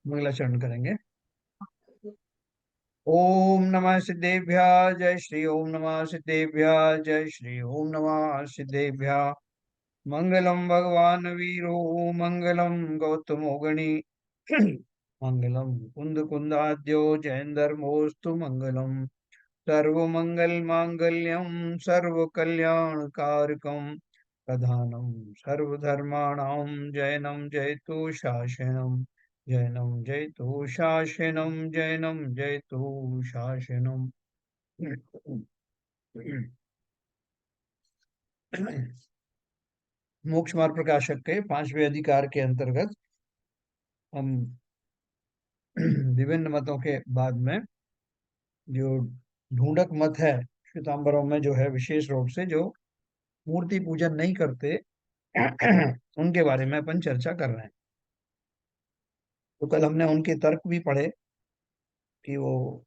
मंगलाचरण करेंगे। ओम नमः सिद्धेभ्यः जय श्री ओम नमः सिद्धेभ्यः जय श्री ओम नमः सिद्धेभ्यः। मंगलम भगवान वीरो मंगलम गौतमो गणी मंगलम कुंद कुंदाद्यो जयंदर्मोस्तु मंगलम सर्वमंगल मांगल्यम सर्वकल्याणकारकम प्रधानम सर्वधर्माणां जयनं जयतु शासनम जैनम जयतु शासनम जैनम जयतु शासनम। मोक्ष मार्ग प्रकाशक के पांचवें अधिकार के अंतर्गत हम विभिन्न मतों के बाद में जो ढूंढक मत है, श्वेतांबरों में जो है विशेष रूप से जो मूर्ति पूजन नहीं करते उनके बारे में अपन चर्चा कर रहे हैं। तो कल हमने उनके तर्क भी पढ़े कि वो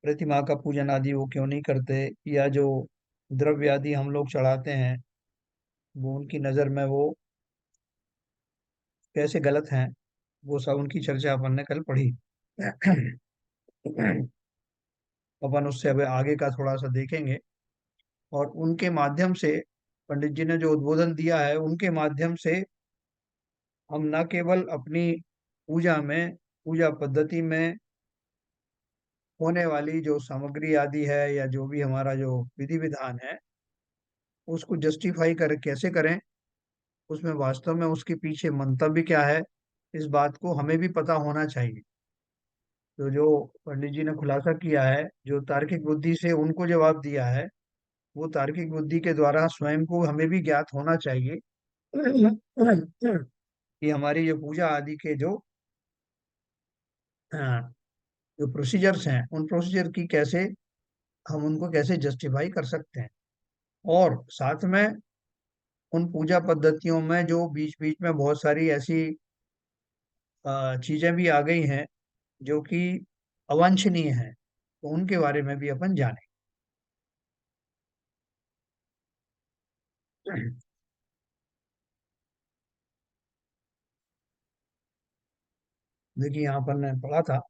प्रतिमा का पूजन आदि वो क्यों नहीं करते, या जो द्रव्य आदि हम लोग चढ़ाते हैं वो उनकी नजर में वो कैसे गलत हैं। वो सब उनकी चर्चा अपन ने कल पढ़ी। अपन उससे अब आगे का थोड़ा सा देखेंगे, और उनके माध्यम से पंडित जी ने जो उद्बोधन दिया है उनके माध्यम से हम न केवल अपनी पूजा में, पूजा पद्धति में होने वाली जो सामग्री आदि है या जो भी हमारा जो विधि विधान है उसको जस्टिफाई कर कैसे करें, उसमें वास्तव में उसके पीछे मंतव्य क्या है, इस बात को हमें भी पता होना चाहिए। तो जो पंडित जी ने खुलासा किया है, जो तार्किक बुद्धि से उनको जवाब दिया है, वो तार्किक बुद्धि के द्वारा स्वयं को हमें भी ज्ञात होना चाहिए कि हमारी जो पूजा आदि के जो हाँ, जो प्रोसीजर्स हैं उन प्रोसीजर की कैसे हम उनको कैसे जस्टिफाई कर सकते हैं। और साथ में उन पूजा पद्धतियों में जो बीच बीच में बहुत सारी ऐसी चीजें भी आ गई हैं जो कि अवांछनीय हैं, तो उनके बारे में भी अपन जाने। देखिए यहाँ पर ने पढ़ा था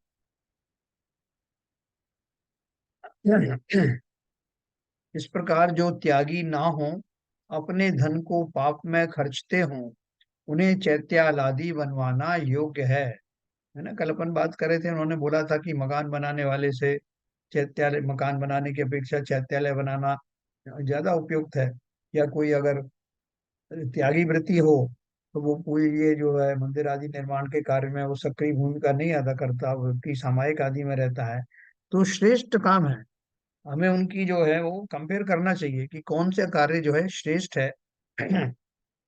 इस प्रकार जो त्यागी ना हो, अपने धन को पाप में खर्चते हों, उन्हें चैत्यालादि बनवाना योग्य है ना। कल अपन बात कर रहे थे, उन्होंने बोला था कि मकान बनाने वाले से चैत्यालय, मकान बनाने की अपेक्षा चैत्यालय बनाना ज्यादा उपयुक्त है। या कोई अगर त्यागी वृत्ति हो तो वो पूरी ये जो है मंदिर आदि निर्माण के कार्य में वो सक्रिय भूमिका नहीं अदा करता, बल्कि सामायिक आदि में रहता है। तो श्रेष्ठ काम है, हमें उनकी जो है वो कंपेयर करना चाहिए कि कौन सा कार्य जो है श्रेष्ठ है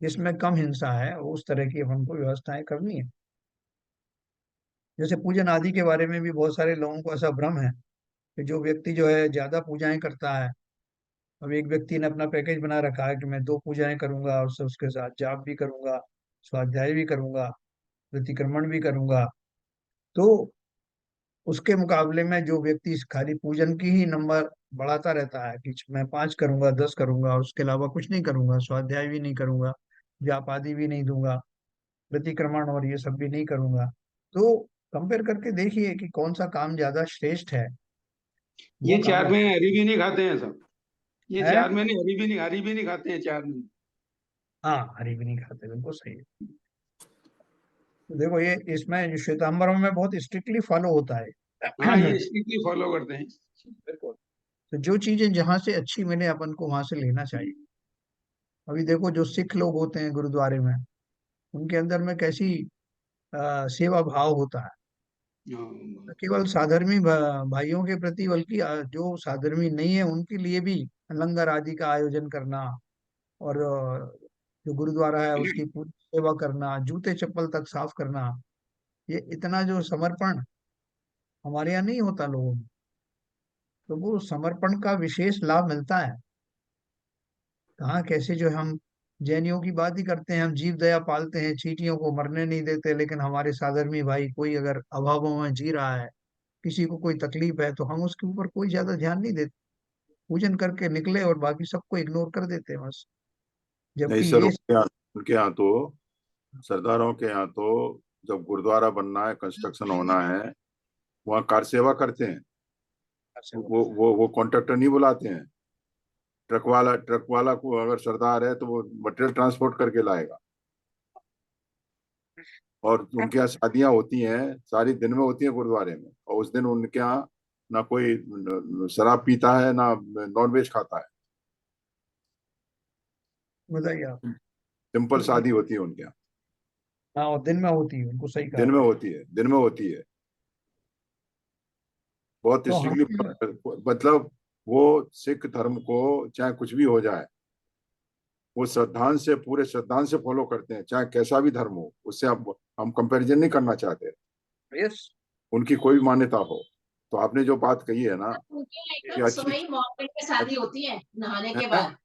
जिसमें कम हिंसा है, उस तरह की अपन को व्यवस्थाएं करनी है। जैसे पूजन आदि के बारे में भी बहुत सारे लोगों को ऐसा भ्रम है कि जो व्यक्ति जो है ज्यादा पूजाएं करता है, अब एक व्यक्ति ने अपना पैकेज बना रखा है कि मैं 2 पूजाएं करूंगा और उसके साथ जाप भी करूंगा, स्वाध्याय भी करूंगा, प्रतिक्रमण भी करूंगा। तो उसके मुकाबले में जो व्यक्ति खाली पूजन की ही नंबर बढ़ाता रहता है कि मैं 5 करूंगा, 10 करूंगा और उसके अलावा कुछ नहीं करूंगा, स्वाध्याय भी नहीं करूंगा, जाप आदि भी नहीं दूंगा, प्रतिक्रमण और ये सब भी नहीं करूंगा, तो कंपेयर करके देखिए कि कौन सा काम ज्यादा श्रेष्ठ है। वो ये काम 4 महीने हरी भी नहीं खाते हैं सब। ये है। 4 महीने हरी भी नहीं खाते हैं 4 महीने। हाँ, हरी भी नहीं खाते, बिल्कुल सही है। तो देखो ये इसमें जो श्वेतांबरों में बहुत स्ट्रिक्टली फॉलो होता हाँ, है। ये स्ट्रिक्टली फॉलो करते हैं। बिल्कुल। तो जो चीजें जहां से अच्छी मिले अपन को वहां से लेना चाहिए। अभी देखो जो सिख लोग होते हैं गुरुद्वारे में, उनके अंदर में कैसी सेवा भाव होता है। न हाँ, केवल साधर्मी भाइयों के प्रति, बल्कि जो साधर्मी नहीं है उनके लिए भी लंगर आदि का आयोजन करना, और जो गुरुद्वारा है उसकी पूरी सेवा करना, जूते चप्पल तक साफ करना, ये इतना जो समर्पण हमारे यहाँ नहीं होता लोगों में। तो वो समर्पण का विशेष लाभ मिलता है। कहाँ कैसे जो हम जैनियों की बात ही करते हैं, हम जीव दया पालते हैं, चींटियों को मरने नहीं देते, लेकिन हमारे साधर्मी भाई कोई अगर अभावों में जी रहा है, किसी को कोई तकलीफ है, तो हम उसके ऊपर कोई ज्यादा ध्यान नहीं देते, पूजन करके निकले और बाकी सबको इग्नोर कर देते हैं बस। नहीं जबकि सर, ये उनके यहाँ तो सरदारों के यहाँ तो जब गुरुद्वारा बनना है, कंस्ट्रक्शन होना है, वहाँ कार सेवा करते हैं। अच्छा, वो कॉन्ट्रैक्टर नहीं बुलाते हैं। ट्रक वाला को अगर सरदार है तो वो मटेरियल ट्रांसपोर्ट करके लाएगा। और उनके यहाँ शादियां होती हैं, सारी दिन में होती हैं गुरुद्वारे में, और उस दिन उनके यहाँ ना कोई शराब पीता है ना नॉन वेज खाता है। बताइए आप। सिंपल शादी होती है उनके यहाँ। हाँ, और दिन में होती है, उनको सही कहा दिन में आपने। होती है, दिन में होती है। बहुत तो हम, स्ट्रिक्टली, मतलब वो सिख धर्म को चाहे कुछ भी हो जाए, वो श्रद्धांज से, पूरे श्रद्धांज से फॉलो करते हैं, चाहे कैसा भी धर्म हो। उससे हम कंपैरिजन नहीं करना चाहते, यस, उनकी कोई भी मान्यता हो। तो आपने जो बात कही है ना, उनके कि अच्छी सुबह ही मॉर्निंग में शादी होती है नहाने के है बाद।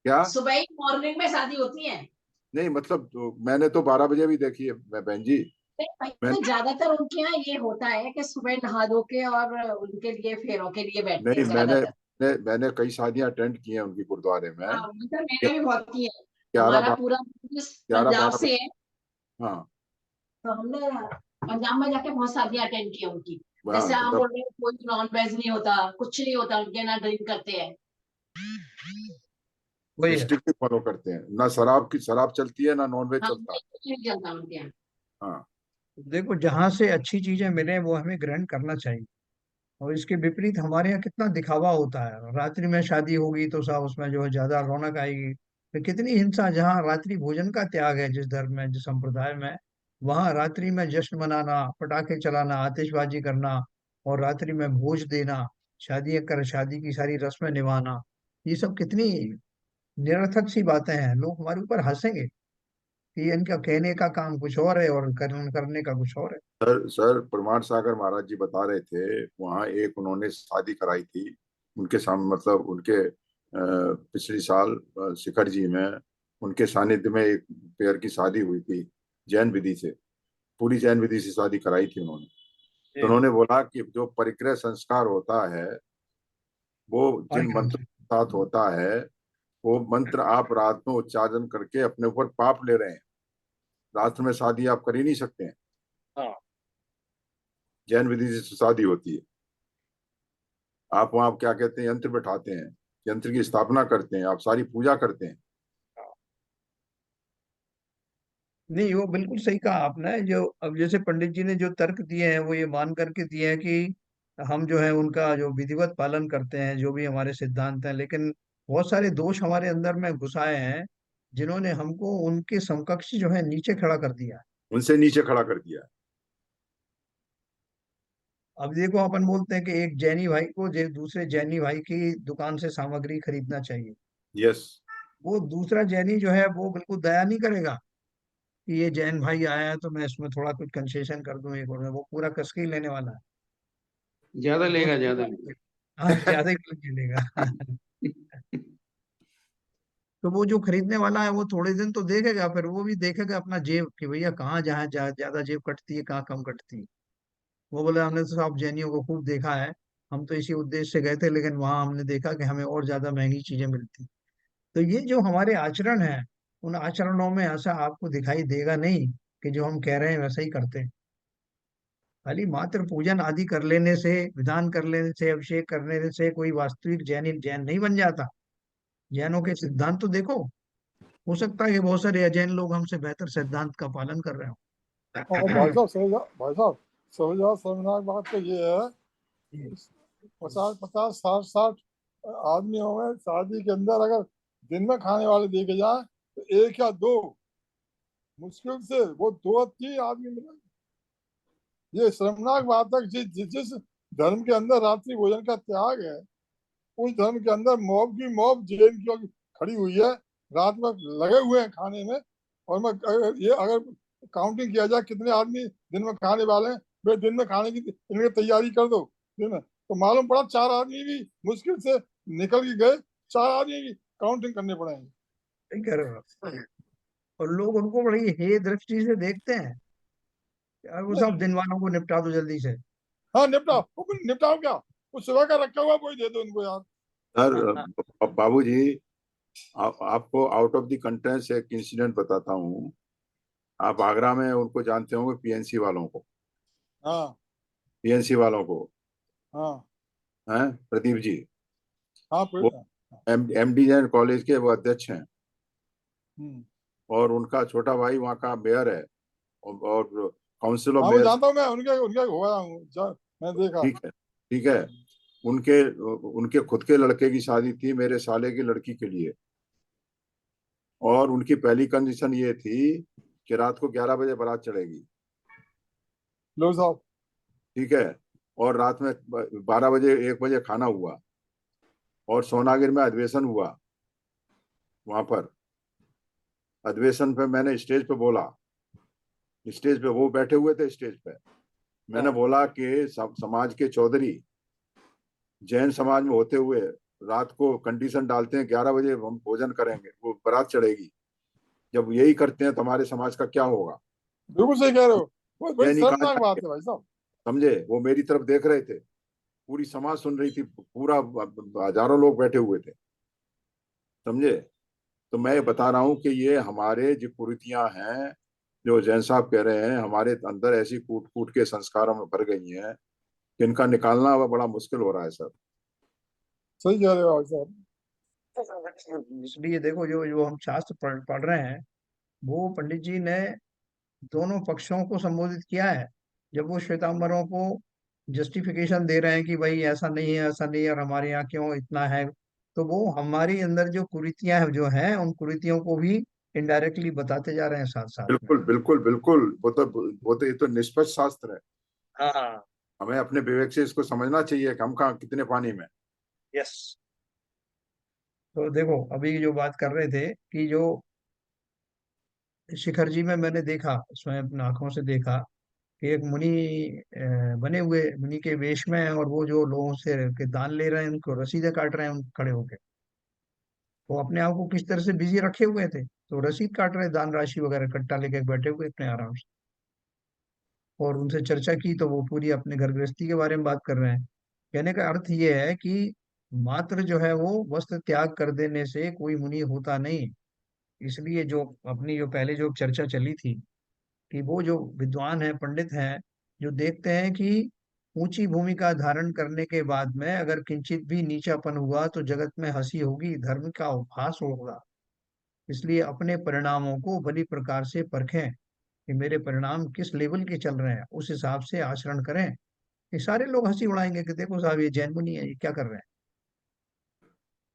क्या। सुबह ही मॉर्निंग में शादी होती है। नहीं मतलब मैंने तो 12 बजे भी देखी है बहन जी। नहीं भाई, मैं तो ज्यादातर उनके यहाँ ये होता है कि सुबह नहा धो के और उनके लिए फेरों के लिए बैठते नहीं हैं मैंने ज्यादातर। मैंने कई शादियां अटेंड की हैं उनकी गुरुद्वारे में। हाँ, उधर मैंने भी बहुत की है। ग्यारह हमारा बारह पूरा business 11-12 पंजाब बजे। से है। हाँ तो हमने पंजाब में जाके बहुत शादियां अटेंड की है उनकी। हाँ, जैसे तो आप तब बोल रहे हैं कोई नॉन वेज नहीं होता, कुछ नहीं होता उनके, ना ड्रिंक करते हैं। वही है। स्ट्रिक्टली फॉलो करते हैं, ना शराब चलती है ना नॉन वेज हाँ, चलता है। नहीं, कुछ नहीं चलता उनके यहाँ। हाँ देखो, जहां से अच्छी चीजें मिले वो हमें ग्रहण करना चाहिए। और इसके विपरीत हमारे यहाँ कितना दिखावा होता है। रात्रि में शादी होगी तो साहब उसमें जो है ज्यादा रौनक आएगी। तो कितनी हिंसा, जहाँ रात्रि भोजन का त्याग है जिस धर्म में, जिस संप्रदाय में, वहां रात्रि में जश्न मनाना, पटाखे चलाना, आतिशबाजी करना, और रात्रि में भोज देना, शादी की सारी रस्में निभाना, ये सब कितनी निरर्थक सी बातें हैं। लोग हमारे ऊपर हंसेंगे कि इनका कहने का काम कुछ और है और करने का कुछ और है। सर, प्रमाण सागर महाराज जी बता रहे थे, वहाँ एक उन्होंने शादी कराई थी उनके सामने, मतलब उनके पिछले साल शिखर जी में उनके सानिध्य में एक पेयर की शादी हुई थी, जैन विधि से, पूरी जैन विधि से शादी कराई थी उन्होंने। तो जी, उन्होंने बोला कि जो परिक्रय संस्कार होता है, वो जिन कार्यक्रम मंत्र से। के साथ होता है, वो मंत्र आप रात में उच्चारण करके अपने ऊपर पाप ले रहे हैं। रात में शादी आप कर ही नहीं सकते हैं। हाँ, जैन विधि से शादी होती है। आप वहां क्या कहते हैं, यंत्र बैठाते हैं, यंत्र की स्थापना करते हैं, आप सारी पूजा करते हैं। नहीं, वो बिल्कुल सही कहा आपने। जो अब जैसे पंडित जी ने जो तर्क दिए हैं वो ये मान करके दिए हैं कि हम जो है उनका जो विधिवत पालन करते हैं, जो भी हमारे सिद्धांत हैं, लेकिन बहुत सारे दोष हमारे अंदर में घुसाए हैं जिन्होंने हमको उनके समकक्ष जो है नीचे खड़ा कर दिया है। उनसे नीचे खड़ा कर दिया। अब देखो, अपन बोलते हैं कि एक जैनी भाई को दूसरे जैनी भाई की दुकान से सामग्री खरीदना चाहिए। यस। वो दूसरा जैनी जो है वो बिल्कुल दया नहीं करेगा कि ये जैन भाई आया है तो मैं इसमें थोड़ा कुछ कंसेशन कर दूं, एक और में वो पूरा कसके ही लेने वाला है। ज्यादा वो लेगा, ज्यादा थोड़ा, हाँ, ज्यादा ही कुछ मिलेगा। लेगा। तो वो जो खरीदने वाला है वो थोड़े दिन तो देखेगा, फिर वो भी देखेगा अपना जेब कि भैया कहाँ जहाँ ज्यादा जेब कटती है, कहाँ कम कटती है। वो बोले हमने तो सब जैनियों को खूब देखा है, हम तो इसी उद्देश्य से गए थे, लेकिन वहां हमने देखा कि हमें और ज्यादा महंगी चीजें मिलती। तो ये जो हमारे आचरण है, उन आचरणों में ऐसा आपको दिखाई देगा नहीं कि जो हम कह रहे हैं वैसा ही करते हैं। खाली मात्र पूजन आदि कर लेने से, विधान कर लेने से, अभिषेक करने से कोई वास्तविक जैन नहीं बन जाता। जैनों के सिद्धांत तो देखो। हो सकता है कि बहुत सारे अजैन लोग हमसे बेहतर सिद्धांत का पालन कर रहे और भाई हो। साहब समझदार बात तो ये है, 50-50, 60-60 आदमियों में शादी के अंदर अगर दिन में खाने वाले देखे जाए तो एक या दो, मुश्किल से वो 2-3 आदमी मिले। ये शर्मनाक बात है कि जिस धर्म के अंदर रात्रि भोजन का त्याग है, उस धर्म के अंदर मॉब की मॉब जैन की खड़ी हुई है, रात में लगे हुए हैं खाने में। और मैं ये अगर काउंटिंग किया जाए कितने आदमी दिन में खाने वाले हैं, वे दिन में खाने की इनकी तैयारी कर दो दिन में, तो मालूम पड़ा 4 आदमी भी मुश्किल से निकल के गए, 4 आदमी की काउंटिंग करने पड़ेंगे। सही कह रहे हो आप। और लोग उनको बड़ी हे दृष्टि से देखते हैं, यार वो सब दिन वालों को निपटा दो जल्दी से। हाँ, निपटाओ, निपटाओ क्या, कुछ सुबह का रखा हुआ कोई दे दो उनको यार। सर, बाबूजी, आपको आउट ऑफ द कंटेंस एक इंसिडेंट बताता हूँ। आप आगरा में उनको जानते होंगे, पीएनसी वालों को, हाँ पीएनसी वालों को, हाँ हैं प्रदीप जी, हाँ वो एमडी जैन कॉलेज के वो अध्यक्ष हैं, हम्म। और उनका छोटा भाई वहाँ का मेयर है, और काउंसिल ऑफ हाँ वो मेयर। जानता हूँ मैं, उनके उनके हुआ हूँ, मैं देखा। ठीक है, ठीक है। उनके उनके खुद के लड़के की शादी थी मेरे साले की लड़की के लिए, और उनकी पहली कंडीशन ये थी कि रात को 11 बजे बारात चढ़ेगी। लो साहब। ठीक है, और रात में 12 बजे 1 बजे खाना हुआ, और सोनागिर में अधिवेशन हुआ। वहां पर अधिवेशन पे मैंने स्टेज पे बोला, स्टेज पे वो बैठे हुए थे स्टेज पे, मैंने बोला कि समाज के चौधरी जैन समाज में होते हुए रात को कंडीशन डालते हैं 11 बजे हम भोजन करेंगे, वो बारात चढ़ेगी। जब यही करते हैं तो हमारे समाज का क्या होगा? बिल्कुल सही कह रहे हो, वो बड़ी यह नहीं कहा शर्मनाक बात जाए, है भाई साहब। समझे? वो मेरी तरफ देख रहे थे, पूरी समाज सुन रही थी, पूरा हजारों लोग बैठे हुए थे, समझे? तो मैं बता रहा हूँ कि ये हमारे जो कुरीतियां हैं, जो जैन साहब कह रहे हैं, हमारे अंदर ऐसी कूट कूट के संस्कारों में भर गई हैं कि इनका निकालना अब बड़ा मुश्किल हो रहा है सर। सही कह रहे हो भाई साहब। इसलिए देखो, जो जो हम शास्त्र पढ़ रहे हैं, वो पंडित जी ने दोनों पक्षों को संबोधित किया है। जब वो श्वेतांबरों को जस्टिफिकेशन दे रहे हैं कि भाई ऐसा नहीं है, ऐसा नहीं है, और हमारे यहाँ क्यों इतना है, तो वो हमारी अंदर जो कुरीतियां जो हैं, उन कुरीतियों को भी इनडायरेक्टली बताते जा रहे हैं साथ साथ में। बिल्कुल बिल्कुल बिल्कुल, वो तो ये तो निष्पक्ष शास्त्र है। हाँ। हमें अपने विवेक से इसको समझना चाहिए कि हम कहाँ कितने पानी में। यस। तो देखो, अभी जो बात कर रहे थे कि जो शिखर जी में मैंने देखा, उसमें अपनी आंखों से देखा कि एक मुनि बने हुए मुनि के वेश में है, और वो जो लोगों से के दान ले रहे हैं, उनको रसीदें काट रहे हैं खड़े होके। वो अपने आप को किस तरह से बिजी रखे हुए थे, तो रसीद काट रहे, दान राशि वगैरह कट्टा लेके बैठे हुए अपने आराम से। और उनसे चर्चा की तो वो पूरी अपने घर गृहस्थी के बारे में बात कर रहे हैं। कहने का अर्थ ये है कि मात्र जो है वो वस्त्र त्याग कर देने से कोई मुनि होता नहीं। इसलिए जो अपनी जो पहले जो चर्चा चली थी कि वो जो विद्वान है, पंडित हैं, जो देखते हैं कि ऊंची भूमिका धारण करने के बाद में अगर किंचित भी नीचापन हुआ तो जगत में हंसी होगी, धर्म का उपहास होगा। इसलिए अपने परिणामों को भली प्रकार से परखें कि मेरे परिणाम किस लेवल के चल रहे हैं, उस हिसाब से आचरण करें। ये सारे लोग हंसी उड़ाएंगे कि देखो साहब, ये जैन मुनि है, ये क्या कर रहे हैं।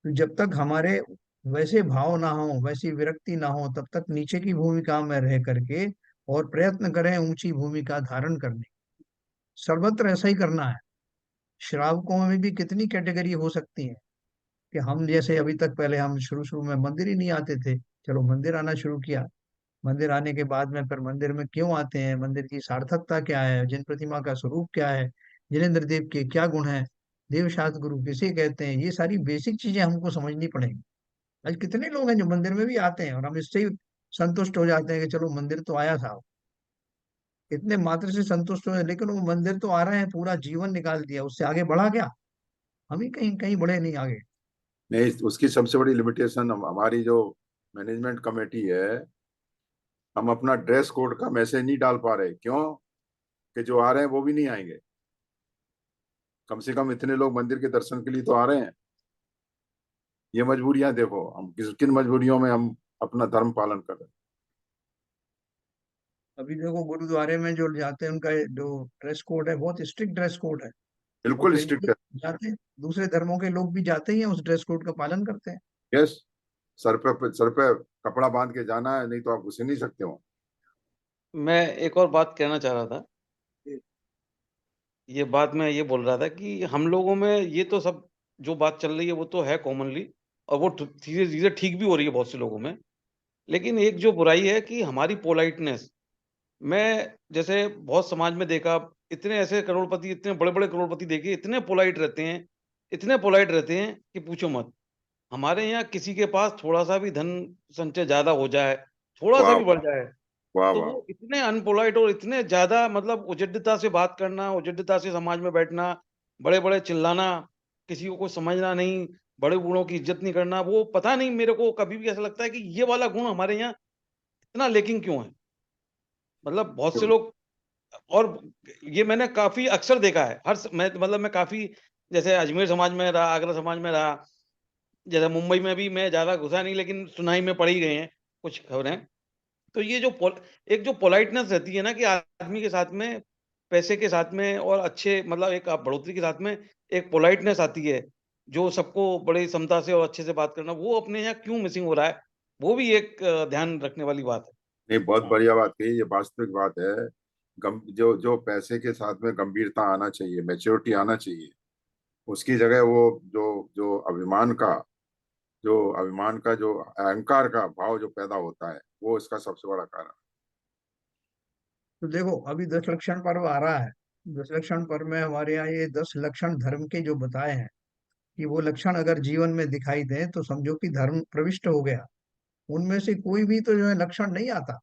तो जब तक हमारे वैसे भाव ना हो, वैसी विरक्ति ना हो, तब तक नीचे की भूमिका में रह करके और प्रयत्न करें ऊंची भूमिका धारण करने। सर्वत्र ऐसा ही करना है। श्रावकों में भी कितनी कैटेगरी हो सकती है कि हम जैसे अभी तक, पहले हम शुरू शुरू में मंदिर ही नहीं आते थे, चलो मंदिर आना शुरू किया। मंदिर आने के बाद में फिर मंदिर में क्यों आते हैं, मंदिर की सार्थकता क्या है, जिन प्रतिमा का स्वरूप क्या है, जिनेन्द्र देव के क्या गुण हैं, देव शास्त्र गुरु किसे कहते हैं, ये सारी बेसिक चीजें हमको समझनी पड़ेंगी। आज कितने लोग हैं जो मंदिर में भी आते हैं और हम इससे ही संतुष्ट हो जाते हैं कि चलो मंदिर तो आया था, इतने मात्र से संतुष्ट हो, लेकिन वो मंदिर तो आ रहे हैं, पूरा जीवन निकाल दिया, उससे आगे बढ़ा क्या? हम ही कहीं कहीं बढ़े नहीं आगे। नहीं, उसकी सबसे बड़ी लिमिटेशन हमारी जो मैनेजमेंट कमेटी है, हम अपना ड्रेस कोड का मैसेज नहीं डाल पा रहे। क्यों? कि जो आ रहे हैं वो भी नहीं आएंगे। कम से कम इतने लोग मंदिर के दर्शन के लिए तो आ रहे हैं। ये मजबूरियां देखो, हम किस किन मजबूरियों में हम अपना धर्म पालन कर रहे हैं। अभी देखो, गुरुद्वारे में जो जाते हैं उनका जो ड्रेस कोड है, बहुत स्ट्रिक्ट ड्रेस कोड है। और बिल्कुल फिर स्ट्रिक्ट भी है। जाते हैं, दूसरे धर्मों के लोग भी जाते ही हैं, उस ड्रेस कोड का पालन करते हैं। यस, सर पे कपड़ा बांध के जाना है, नहीं तो आप घुस ही नहीं सकते हो। मैं एक और बात कहना चाह रहा था। ये बात मैं ये बोल रहा था कि हम लोगों में ये तो सब जो बात चल रही है वो तो है कॉमनली, और वो धीरे धीरे ठीक भी हो रही है बहुत से लोगों में। लेकिन एक जो बुराई है कि हमारी पोलाइटनेस, मैं जैसे बहुत समाज में देखा, इतने ऐसे करोड़पति, इतने बड़े बड़े करोड़पति देखे, इतने पोलाइट रहते हैं, इतने पोलाइट रहते हैं कि पूछो मत। हमारे यहाँ किसी के पास थोड़ा सा भी धन संचय ज्यादा हो जाए, थोड़ा सा वाह भी बढ़ जाए, वाह तो वाह। वो इतने अनपोलाइट और इतने ज्यादा मतलब उजड्डता से बात करना, उजड्डता से समाज में बैठना, बड़े बड़े चिल्लाना, किसी को कुछ समझना नहीं, बड़े बूढ़ों की इज्जत नहीं करना। वो पता नहीं, मेरे को कभी भी ऐसा लगता है कि ये वाला गुण हमारे यहाँ इतना लेकिन क्यों है। मतलब बहुत से लोग, और ये मैंने काफी अक्सर देखा है। मैं काफी, जैसे अजमेर समाज में रहा, आगरा समाज में रहा, जैसे मुंबई में भी मैं ज्यादा घुसा नहीं, लेकिन सुनाई में पड़ ही गए हैं कुछ खबरें। तो ये जो एक जो पोलाइटनेस रहती है ना, कि आदमी के साथ में, पैसे के साथ में, और अच्छे मतलब एक बढ़ोतरी के साथ में एक पोलाइटनेस आती है, जो सबको बड़ी समता से और अच्छे से बात करना, वो अपने यहाँ क्यों मिसिंग हो रहा है, वो भी एक ध्यान रखने वाली बात है। नहीं, बहुत बढ़िया बात कही, ये वास्तविक बात है। जो जो पैसे के साथ में गंभीरता आना चाहिए, मैच्योरिटी आना चाहिए, उसकी जगह वो जो जो अभिमान का जो अहंकार का भाव जो पैदा होता है, वो इसका सबसे बड़ा कारण है। तो देखो, अभी 10 लक्षण पर्व आ रहा है। 10 लक्षण पर्व में हमारे यहाँ ये 10 लक्षण धर्म के जो बताए हैं, कि वो लक्षण अगर जीवन में दिखाई दें तो समझो कि धर्म प्रविष्ट हो गया। उनमें से कोई भी तो जो है लक्षण नहीं आता।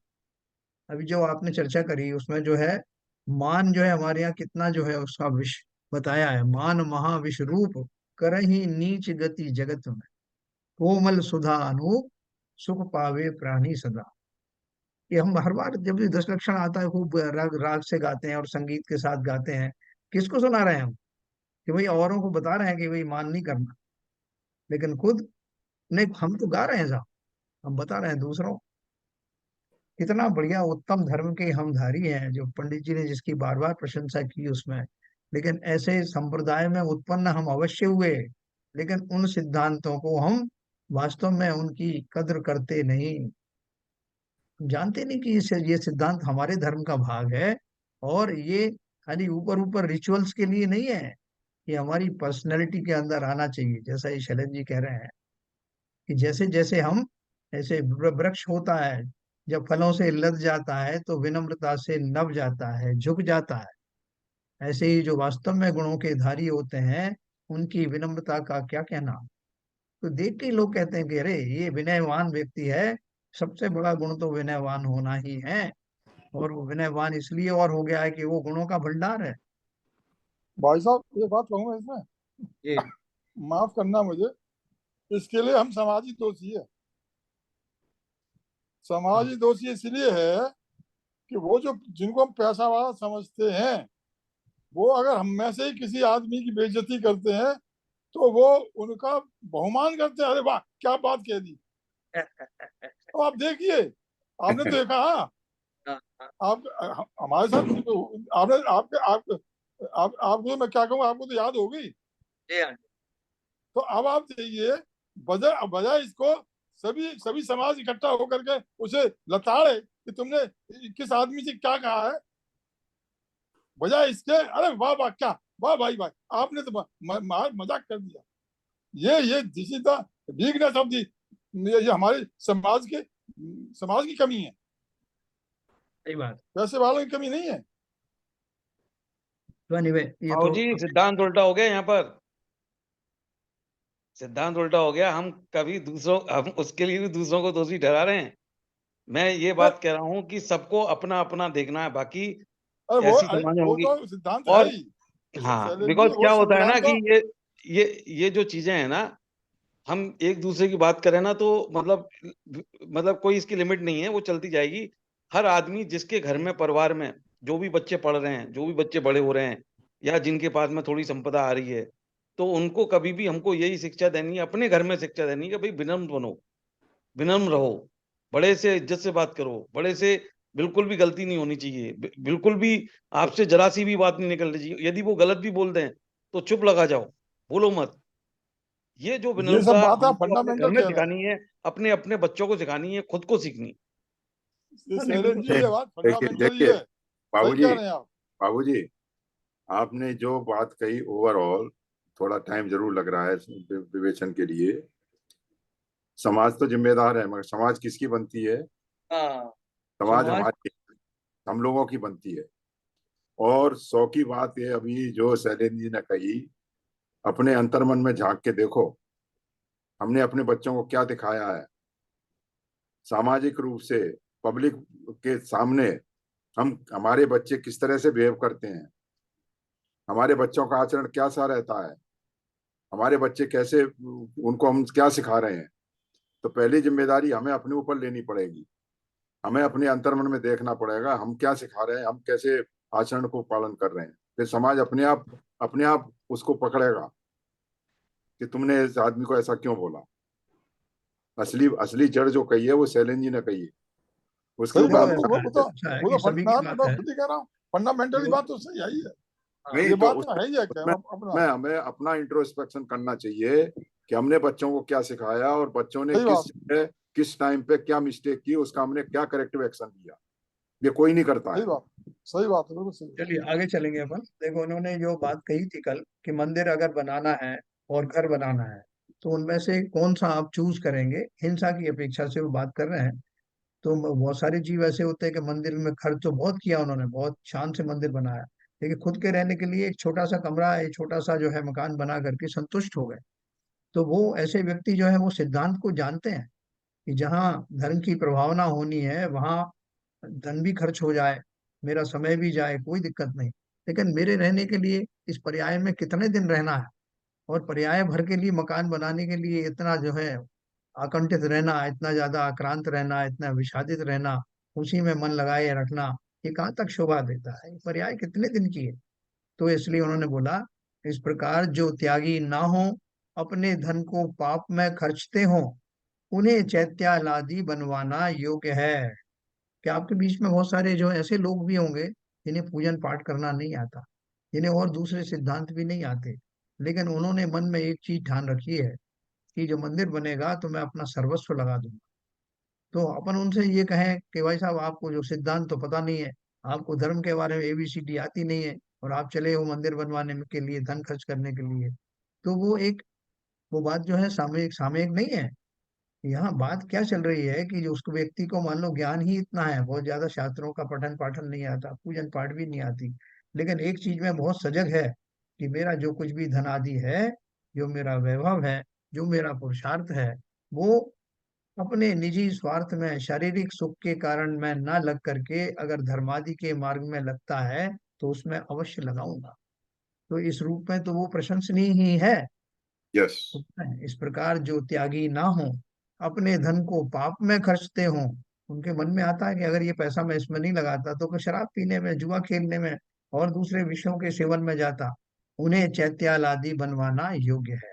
अभी जो आपने चर्चा करी उसमें जो है, मान जो है हमारे यहाँ कितना जो है उसका विष बताया है। मान महा विष रूप, करहि नीच गति जगत में, कोमल सुधा अनूप, सुख पावे प्राणी सदा। ये हम हर बार जब भी 10 लक्षण आता है, खूब राग राग से गाते हैं और संगीत के साथ गाते हैं। किसको सुना रहे हैं हम? कि भाई औरों को बता रहे हैं कि भाई मान नहीं करना, लेकिन खुद नहीं। हम तो गा रहे हैं साहब, हम बता रहे हैं दूसरों। कितना बढ़िया उत्तम धर्म के हम धारी हैं, जो पंडित जी ने जिसकी बार बार प्रशंसा की उसमें। लेकिन ऐसे संप्रदाय में उत्पन्न हम अवश्य हुए, लेकिन उन सिद्धांतों को हम वास्तव में उनकी कद्र करते नहीं। हम जानते नहीं कि ये सिद्धांत हमारे धर्म का भाग है। और ये खाली ऊपर ऊपर रिचुअल्स के लिए नहीं है, ये हमारी पर्सनैलिटी के अंदर आना चाहिए। जैसा ये शैलेंद्र जी कह रहे हैं कि जैसे जैसे हम, ऐसे वृक्ष होता है, जब फलों से लद जाता है तो विनम्रता से नभ जाता है, झुक जाता है। ऐसे ही जो वास्तव में गुणों के धारी होते हैं, उनकी विनम्रता का क्या कहना। तो देख के ही लोग कहते हैं कि अरे ये विनयवान व्यक्ति है। सबसे बड़ा गुण तो विनयवान होना ही है। और वो विनयवान इसलिए और हो गया है कि वो गुणों का भंडार है। भाई साहब, ये बात कहूंगा इसमें, जी। माफ करना मुझे, इसके लिए हम समाजी दोषी है। हाँ। समाजी दोषी इसलिए है कि वो जो जिनको हम पैसा वाला समझते हैं, वो अगर हम में से ही किसी आदमी की बेइज्जती करते हैं तो वो उनका बहुमान करते हैं। अरे वाह, क्या बात कह दी। तो आप देखिए, आपने तो देखा, हाँ, आप हमारे साथ आपने आपके आपको मैं क्या कहूँ, आपको तो याद होगी। जी हाँ। तो अब आप देखिए, बजाय बजाय इसको सभी सभी समाज इकट्ठा होकर के उसे लताड़े कि तुमने किस आदमी से क्या कहा है, बजाय इसके अरे वाह वाह, क्या वाह भाई भाई, आपने तो मजाक कर दिया। ये this is the weakness of the, ये हमारे समाज की कमी है। सही बात। पैसे वालों की कमी नहीं है। तो anyway, ये आओ तो जी, सिद्धांत उल्टा हो गया यहाँ पर। सिद्धांत उल्टा हो गया। हम उसके लिए भी दूसरों को दोषी ठहरा रहे हैं। मैं ये बात कह रहा हूँ कि सबको अपना अपना देखना है, बाकी ऐसी अरे समाजें वो होंगी। तो सिद्धांत है और ही हाँ, शैलेंद्र जी, बिकॉज वो क्या होता है ना संविधान कि तो। ये जो चीजें हैं ना, हम एक दूसरे की बात करें ना तो मतलब कोई इसकी लिमिट नहीं है, वो चलती जाएगी। हर आदमी जिसके घर में, परिवार में जो भी बच्चे पढ़ रहे हैं, जो भी बच्चे बड़े हो रहे हैं, या जिनके पास में थोड़ी संपदा आ रही है, तो उनको कभी भी हमको यही शिक्षा देनी है, अपने घर में शिक्षा देनी है कि भाई विनम्र बनो, विनम्र रहो, बड़े से इज्जत से बात करो, बड़े से बिल्कुल भी गलती नहीं होनी चाहिए, बिल्कुल भी आपसे जरा सी भी बात नहीं निकलनी चाहिए। यदि वो गलत भी बोल दें तो चुप लगा जाओ, बोलो मत। ये जो ये सब विनम्रता बात आप हमको अपने घर फंडामेंटल में कह रहे हैं। सिखानी है, अपने अपने बच्चों को सिखानी है, खुद को सीखनी है। ये हाँ, नहीं शैलेंद्र बिल्कुल जी, सही। ये बात देखिए फंडामेंटल ही देखिए, है। सही बाबूजी, कह रहे हैं आप। बाबूजी, आपने जो बात कही ओवरऑल, थोड़ा टाइम जरूर लग रहा है विवेचन के लिए। समाज तो जिम्मेदार है, मगर समाज किसकी बनती है? हाँ। समाज समाज। हमारी, हम लोगों की बनती है। और सौ की बात ये अभी जो शैलेंद्र जी ने कही, अपने अंतर्मन में झांक के देखो, हमने अपने बच्चों को क्या दिखाया है। सामाजिक रूप से पब्लिक के सामने हम, हमारे बच्चे किस तरह से बिहेव करते हैं, हमारे बच्चों का आचरण क्या सा रहता है, हमारे बच्चे कैसे, उनको हम क्या सिखा रहे हैं। तो पहली जिम्मेदारी हमें अपने ऊपर लेनी पड़ेगी। हमें अपने अंतर्मन में देखना पड़ेगा, हम क्या सिखा रहे हैं, हम कैसे आचरण को पालन कर रहे हैं। फिर समाज अपने आप उसको पकड़ेगा कि तुमने इस आदमी को ऐसा क्यों बोला। असली असली जड़ जो कही है वो शैलेंद्र जी ने कही है, उसके सही ऊपर देखो बात हम है, ऐसा काम करें। अच्छा है वो कि तो सभी की मैं बात तो है खुद ही कह रहा हूँ, फंडामेंटली जो बात तो सही आई है। हाँ, नहीं ये तो बात उस तो है ही है क्या उसमें अपना। उसमें हमें अपना इंट्रोस्पेक्शन करना चाहिए कि हमने बच्चों को क्या सिखाया और बच्चों ने सही किस बात, जगह किस टाइम पे क्या मिस्टेक की, उसका हमने क्या करेक्टिव एक्शन लिया। ये कोई नहीं करता सही है। बात, सही बात है, बिल्कुल सही बात। चलिए आगे चलेंगे अपन। देखो उन्होंने जो बात कही थी कल कि मंदिर अगर बनाना है और घर बनाना है तो उनमें से कौन सा आप चूज करेंगे, हिंसा की अपेक्षा से वो बात कर रहे हैं। तो बहुत सारे जीव ऐसे होते हैं कि मंदिर में खर्च तो बहुत किया उन्होंने, बहुत शान से मंदिर बनाया, लेकिन खुद के रहने के लिए एक छोटा सा कमरा, एक छोटा सा जो है मकान बना करके संतुष्ट हो गए। तो वो ऐसे व्यक्ति जो है वो सिद्धांत को जानते हैं कि जहाँ धर्म की प्रभावना होनी है वहाँ धन भी खर्च हो जाए, मेरा समय भी जाए, कोई दिक्कत नहीं, लेकिन मेरे रहने के लिए इस पर्याय में कितने दिन रहना है, और पर्याय भर के लिए मकान बनाने के लिए इतना जो है आकंठित रहना, इतना ज्यादा आक्रांत रहना, इतना विषादित रहना, उसी में मन लगाए रखना, ये कहाँ तक शोभा देता है, ये पर्याय कितने दिन की है। तो इसलिए उन्होंने बोला, इस प्रकार जो त्यागी ना हो, अपने धन को पाप में खर्चते हो, उन्हें चैत्यालादि बनवाना योग्य है। कि आपके बीच में बहुत सारे जो ऐसे लोग भी होंगे जिन्हें पूजन पाठ करना नहीं आता, जिन्हें और दूसरे सिद्धांत भी नहीं आते, लेकिन उन्होंने मन में एक चीज ठान रखी है कि जो मंदिर बनेगा तो मैं अपना सर्वस्व लगा दूंगा। तो अपन उनसे ये कहें कि भाई साहब आपको जो सिद्धांत तो पता नहीं है, आपको धर्म के बारे में एबीसीडी आती नहीं है, और आप चले हो मंदिर बनवाने के लिए, धन खर्च करने के लिए, तो वो बात जो है सामयिक सामयिक नहीं है। यहाँ बात क्या चल रही है कि जो उसको व्यक्ति को मान लो ज्ञान ही इतना है, बहुत ज्यादा शास्त्रों का पठन पाठन नहीं आता, पूजन पाठ भी नहीं आती, लेकिन एक चीज में बहुत सजग है कि मेरा जो कुछ भी धन आदि है, जो मेरा वैभव है, जो मेरा पुरुषार्थ है, वो अपने निजी स्वार्थ में शारीरिक सुख के कारण मैं ना लग करके अगर धर्मादि के मार्ग में लगता है तो उसमें अवश्य लगाऊंगा। तो इस रूप में तो वो प्रशंसनीय ही है। यस। इस प्रकार जो त्यागी ना हो, अपने धन को पाप में खर्चते हो, उनके मन में आता है कि अगर ये पैसा मैं इसमें नहीं लगाता तो मैं शराब पीने में, जुआ खेलने में और दूसरे विषयों के सेवन में जाता, उन्हें चैत्यालादि बनवाना योग्य है।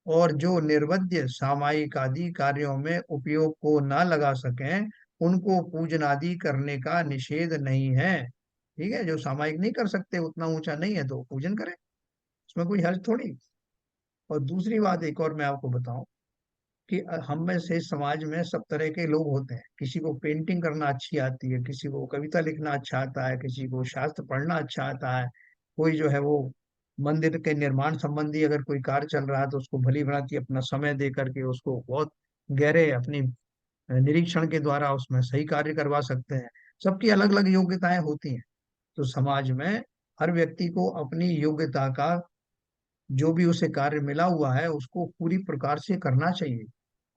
और जो निर्वध्य सामायिक आदि कार्यों में उपयोग को ना लगा सकें, उनको पूजन आदि करने का निषेध नहीं है। ठीक है, जो सामायिक नहीं कर सकते, उतना ऊंचा नहीं है, तो पूजन करें, उसमें कोई हर्ज थोड़ी। और दूसरी बात एक और मैं आपको बताऊं कि हम में से समाज में सब तरह के लोग होते हैं, किसी को पेंटिंग करना अच्छी आती है, किसी को कविता लिखना अच्छा आता है, किसी को शास्त्र पढ़ना अच्छा आता है, कोई जो है वो मंदिर के निर्माण संबंधी अगर कोई कार्य चल रहा है तो उसको भली भांति अपना समय दे करके उसको बहुत गहरे अपनी निरीक्षण के द्वारा उसमें सही कार्य करवा सकते हैं। सबकी अलग अलग योग्यताएं होती हैं। तो समाज में हर व्यक्ति को अपनी योग्यता का जो भी उसे कार्य मिला हुआ है उसको पूरी प्रकार से करना चाहिए,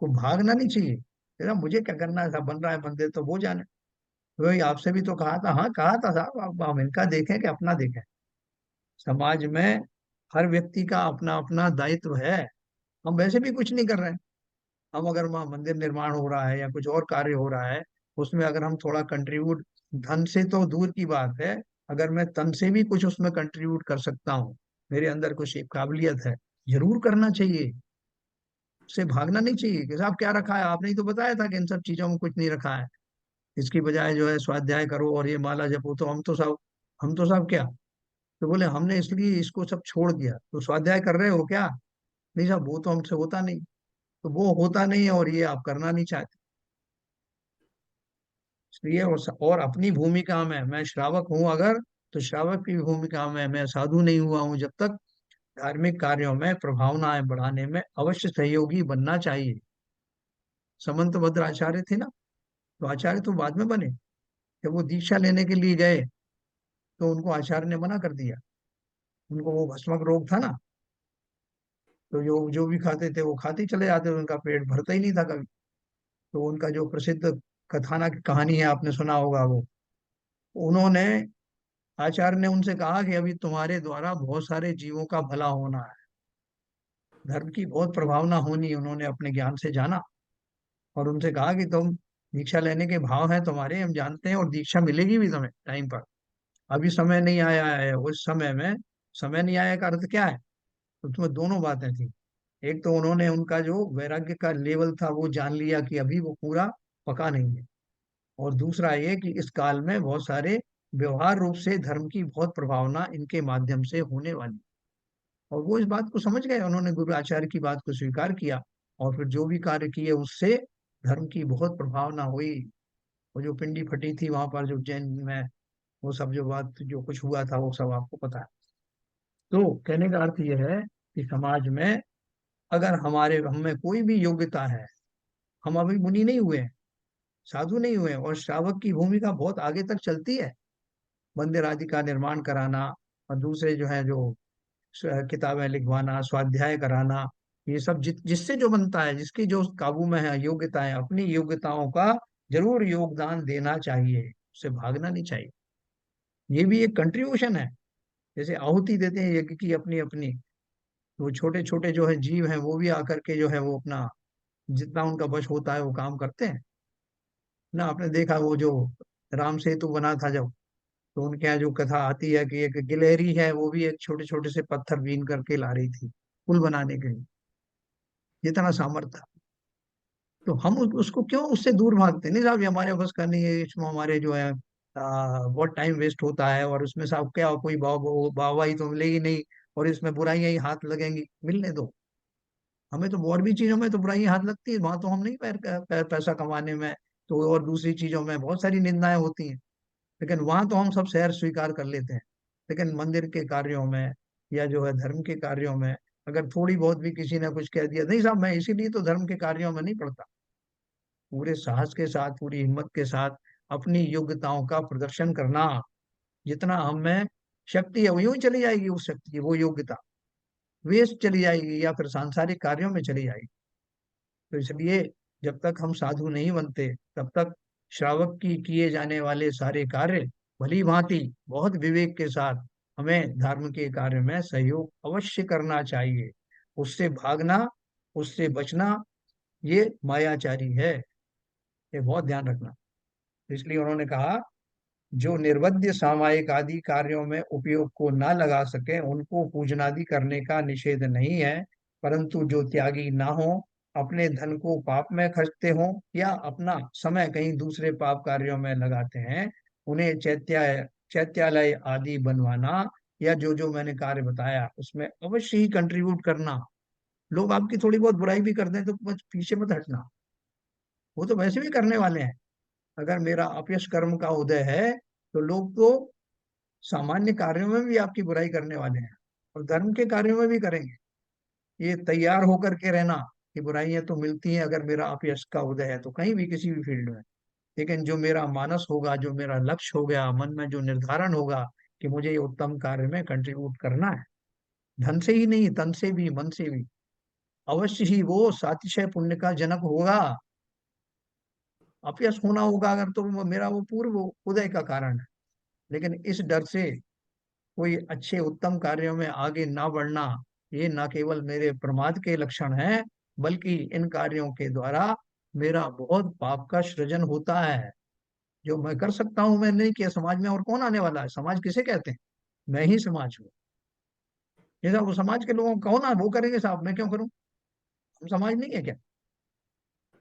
को भागना नहीं चाहिए, तेरा मुझे क्या करना है, साहब बन रहा है मंदिर तो वो जाने। तो वही आपसे भी तो कहा था, हाँ कहा था साहब, अब हम इनका देखें कि अपना देखें। समाज में हर व्यक्ति का अपना अपना दायित्व है। हम वैसे भी कुछ नहीं कर रहे हैं, हम अगर वहाँ मंदिर निर्माण हो रहा है या कुछ और कार्य हो रहा है, उसमें अगर हम थोड़ा कंट्रीब्यूट, धन से तो दूर की बात है, अगर मैं तन से भी कुछ उसमें कंट्रीब्यूट कर सकता हूँ, मेरे अंदर कुछ एक काबिलियत है, जरूर करना चाहिए। उससे भागना नहीं चाहिए कि साहब क्या रखा है, आपने ही तो बताया था कि इन सब चीजों में कुछ नहीं रखा है, इसकी बजाय जो है स्वाध्याय करो और ये माला जपो। तो हम तो सब क्या, तो बोले हमने इसलिए इसको सब छोड़ दिया, तो स्वाध्याय कर रहे हो क्या? नहीं साहब वो तो हमसे होता नहीं। तो वो होता नहीं है और ये आप करना नहीं चाहते, इसलिए और अपनी भूमिका में मैं श्रावक हूं अगर, तो श्रावक की भूमिका में मैं साधु नहीं हुआ हूं जब तक, धार्मिक कार्यों में प्रभावनाएं बढ़ाने में अवश्य सहयोगी बनना चाहिए। समंत भद्र आचार्य थे ना, तो आचार्य तो बाद में बने, जब वो दीक्षा लेने के लिए गए तो उनको आचार्य ने मना कर दिया। उनको वो भस्मक रोग था ना, तो जो जो भी खाते थे वो खाते ही चले जाते थे, उनका पेट भरता ही नहीं था कभी। तो उनका जो प्रसिद्ध कथाना की कहानी है, आपने सुना होगा वो, उन्होंने, आचार्य ने उनसे कहा कि अभी तुम्हारे द्वारा बहुत सारे जीवों का भला होना है, धर्म की बहुत प्रभावना होनी, उन्होंने अपने ज्ञान से जाना, और उनसे कहा कि तुम दीक्षा लेने के भाव हैं तुम्हारे, हम जानते हैं, और दीक्षा मिलेगी भी तुम्हें टाइम पर। अभी समय नहीं आया है, उस समय में समय नहीं आया का अर्थ क्या है? तो तुम्हें दोनों बातें थी। एक तो उन्होंने उनका जो वैराग्य का लेवल था वो जान लिया कि अभी वो पूरा पका नहीं है, और दूसरा ये कि इस काल में बहुत सारे व्यवहार रूप से धर्म की बहुत प्रभावना इनके माध्यम से होने वाली। और वो इस बात को समझ गए, उन्होंने गुरु आचार्य की बात को स्वीकार किया, और फिर जो भी कार्य किए उससे धर्म की बहुत प्रभावना हुई। वो जो पिंडी फटी थी वहां पर जो उज्जैन में, वो सब जो बात जो कुछ हुआ था वो सब आपको पता है। तो कहने का अर्थ यह है कि समाज में अगर हमारे हम में कोई भी योग्यता है, हम अभी मुनि नहीं हुए हैं, साधु नहीं हुए हैं, और श्रावक की भूमिका बहुत आगे तक चलती है। मंदिर आदि का निर्माण कराना, और दूसरे जो है जो किताबें लिखवाना, स्वाध्याय कराना, ये सब जिससे जो बनता है, जिसकी जो काबू में है योग्यताएं, अपनी योग्यताओं का जरूर योगदान देना चाहिए, उससे भागना नहीं चाहिए। ये भी एक कंट्रीब्यूशन है। जैसे आहुति देते हैं यज्ञ की अपनी अपनी, तो छोटे छोटे जो है जीव हैं वो भी आकर के जो है वो अपना जितना उनका बश होता है वो काम करते हैं ना। आपने देखा वो जो राम सेतु बना था जब, तो उनके यहाँ जो कथा आती है कि एक गिलहरी है वो भी एक छोटे छोटे से पत्थर बीन करके ला रही थी पुल बनाने के लिए, जितना सामर्थ्य था। तो हम उसको क्यों उससे दूर भागते? नहीं साहब ये हमारे बस का नहीं है, इसमें हमारे जो है बहुत टाइम वेस्ट होता है, और उसमें साहब क्या कोई वाहवाही तो मिलेगी नहीं, और इसमें बुराइयां ही हाथ लगेंगी, मिलने दो। हमें तो और भी चीजों में तो बुराई हाथ लगती है, वहां तो हम नहीं पैसा कमाने में, तो और दूसरी चीजों में बहुत सारी निंदाएं होती हैं, लेकिन वहां तो हम सब शहर स्वीकार कर लेते हैं। लेकिन मंदिर के कार्यों में या जो है धर्म के कार्यों में अगर थोड़ी बहुत भी किसी ने कुछ कह दिया, नहीं साहब मैं इसीलिए तो धर्म के कार्यों में नहीं पड़ता, पूरे साहस के साथ पूरी हिम्मत के साथ अपनी योग्यताओं का प्रदर्शन करना, जितना हम में शक्ति है वो यूं ही चली जाएगी, उस शक्ति वो योग्यता वेस्ट चली जाएगी या फिर सांसारिक कार्यों में चली जाएगी। तो इसलिए जब तक हम साधु नहीं बनते तब तक श्रावक की किए जाने वाले सारे कार्य भली भांति बहुत विवेक के साथ हमें धर्म के कार्य में सहयोग अवश्य करना चाहिए। उससे भागना, उससे बचना, ये मायाचारी है, ये बहुत ध्यान रखना। इसलिए उन्होंने कहा जो निर्वध्य सामायिक आदि कार्यों में उपयोग को न लगा सके उनको पूजनादि करने का निषेध नहीं है, परंतु जो त्यागी ना हो, अपने धन को पाप में खर्चते हो या अपना समय कहीं दूसरे पाप कार्यों में लगाते हैं, उन्हें चैत्यालय आदि बनवाना या जो जो मैंने कार्य बताया उसमें अवश्य ही कंट्रीब्यूट करना। लोग आपकी थोड़ी बहुत बुराई भी कर दें तो बस पीछे मत हटना, वो तो वैसे भी करने वाले हैं। अगर मेरा अपयश कर्म का उदय है तो लोग तो सामान्य कार्यों में भी आपकी बुराई करने वाले हैं, और धर्म के कार्यों में भी करेंगे। ये तैयार होकर के रहना कि बुराइयां तो मिलती हैं अगर मेरा अपयश का उदय है तो, कहीं भी किसी भी फील्ड में। लेकिन जो मेरा मानस होगा, जो मेरा लक्ष्य हो गया, मन में जो निर्धारण होगा कि मुझे ये उत्तम कार्य में कंट्रीब्यूट करना है, धन से ही नहीं तन से भी मन से भी, अवश्य ही वो सातिशय पुण्य का जनक होगा। अपयश होना होगा अगर तो मेरा वो पूर्व उदय का कारण है। लेकिन इस डर से कोई अच्छे उत्तम कार्यों में आगे ना बढ़ना, ये ना केवल मेरे प्रमाद के लक्षण हैं, बल्कि इन कार्यों के द्वारा मेरा बहुत पाप का सृजन होता है। जो मैं कर सकता हूं मैं नहीं किया, समाज में और कौन आने वाला है? समाज किसे कहते हैं? मैं ही समाज हूँ। ये साहब वो समाज के लोगों को कौन है वो करेंगे साहब, मैं क्यों करूं? हम समाज नहीं है क्या?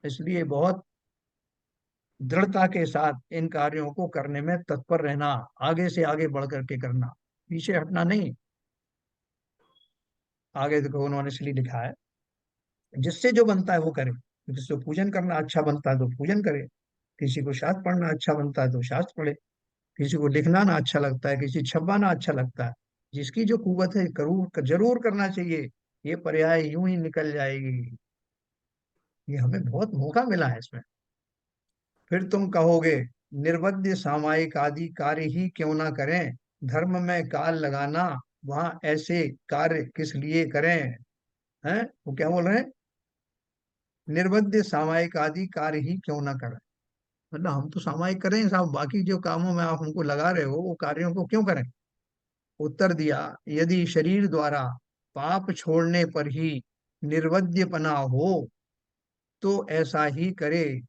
इसलिए बहुत दृढ़ता के साथ इन कार्यों को करने में तत्पर रहना, आगे से आगे बढ़ करके करना, पीछे हटना नहीं। आगे देखो उन्होंने इसलिए लिखा है जिससे जो बनता है वो करे। जिसको पूजन करना अच्छा बनता है तो पूजन करे, किसी को शास्त्र पढ़ना अच्छा बनता है तो शास्त्र पढ़े, किसी को लिखना ना अच्छा लगता है, किसी छपवाना अच्छा लगता है, जिसकी जो कुवत है जरूर जरूर करना चाहिए। ये पर्याय यूं ही निकल जाएगी। ये हमें बहुत मौका मिला है इसमें। फिर तुम कहोगे निर्वध्य सामायिक आदि कार्य ही क्यों ना करें, धर्म में काल लगाना वहां ऐसे कार्य किस लिए करें? हैं वो क्या बोल रहे हैं? निर्वध्य सामायिक आदि कार्य ही क्यों ना करें, मतलब हम तो सामायिक करें साहब, बाकी जो कामों में आप हमको लगा रहे हो वो कार्यों को क्यों करें? उत्तर दिया यदि शरीर द्वारा पाप छोड़ने पर ही निर्वध्यपना हो तो ऐसा ही करे,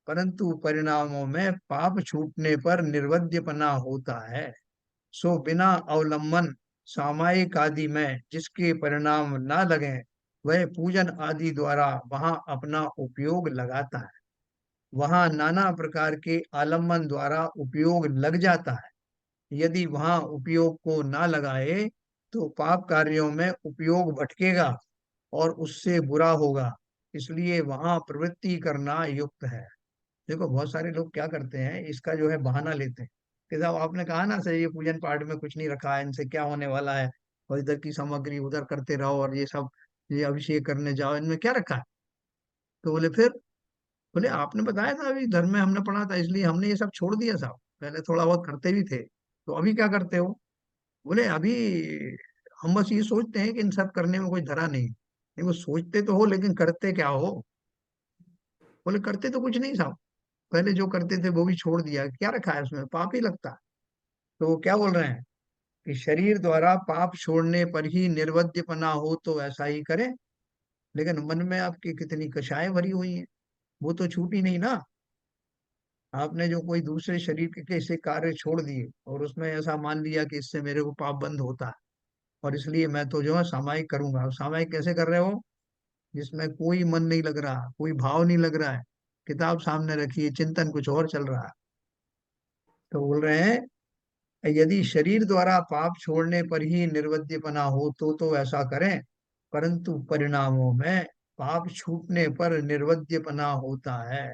परंतु परिणामों में पाप छूटने पर निर्वध्यपना होता है। सो बिना अवलंबन सामायिक आदि में जिसके परिणाम न लगे, वह पूजन आदि द्वारा वहां अपना उपयोग लगाता है। वहां नाना प्रकार के आलम्बन द्वारा उपयोग लग जाता है। यदि वहां उपयोग को ना लगाए तो पाप कार्यों में उपयोग भटकेगा और उससे बुरा होगा। इसलिए वहां प्रवृत्ति करना युक्त है। देखो बहुत सारे लोग क्या करते हैं, इसका जो है बहाना लेते हैं कि साहब आपने कहा ना सर, ये पूजन पाठ में कुछ नहीं रखा है, इनसे क्या होने वाला है, और इधर की सामग्री उधर करते रहो, और ये सब ये अभिषेक करने जाओ, इनमें क्या रखा है। तो बोले फिर, बोले आपने बताया था अभी धर्म में हमने पढ़ा था, इसलिए हमने ये सब छोड़ दिया साहब, पहले थोड़ा बहुत करते भी थे, तो अभी क्या करते हो। बोले अभी हम बस ये सोचते हैं कि इन सब करने में कोई धरा नहीं। नहीं, वो सोचते तो हो लेकिन करते क्या हो। बोले करते तो कुछ नहीं साहब, पहले जो करते थे वो भी छोड़ दिया, क्या रखा है उसमें, पाप ही लगता है। तो वो क्या बोल रहे हैं कि शरीर द्वारा पाप छोड़ने पर ही निर्वध्यपना हो तो ऐसा ही करें, लेकिन मन में आपकी कितनी कषायें भरी हुई हैं, वो तो छूटी नहीं ना। आपने जो कोई दूसरे शरीर के ऐसे कार्य छोड़ दिए और उसमें ऐसा मान लिया कि इससे मेरे को पाप बंद होता है, और इसलिए मैं तो जो है सामायिक करूंगा। और सामायिक कैसे कर रहे हो, जिसमें कोई मन नहीं लग रहा, कोई भाव नहीं लग रहा है, किताब सामने रखी है, चिंतन कुछ और चल रहा है। तो बोल रहे हैं यदि शरीर द्वारा पाप छोड़ने पर ही निर्वध्यपना हो तो ऐसा करें, परंतु परिणामों में पाप छूटने पर निर्वध्यपना होता है।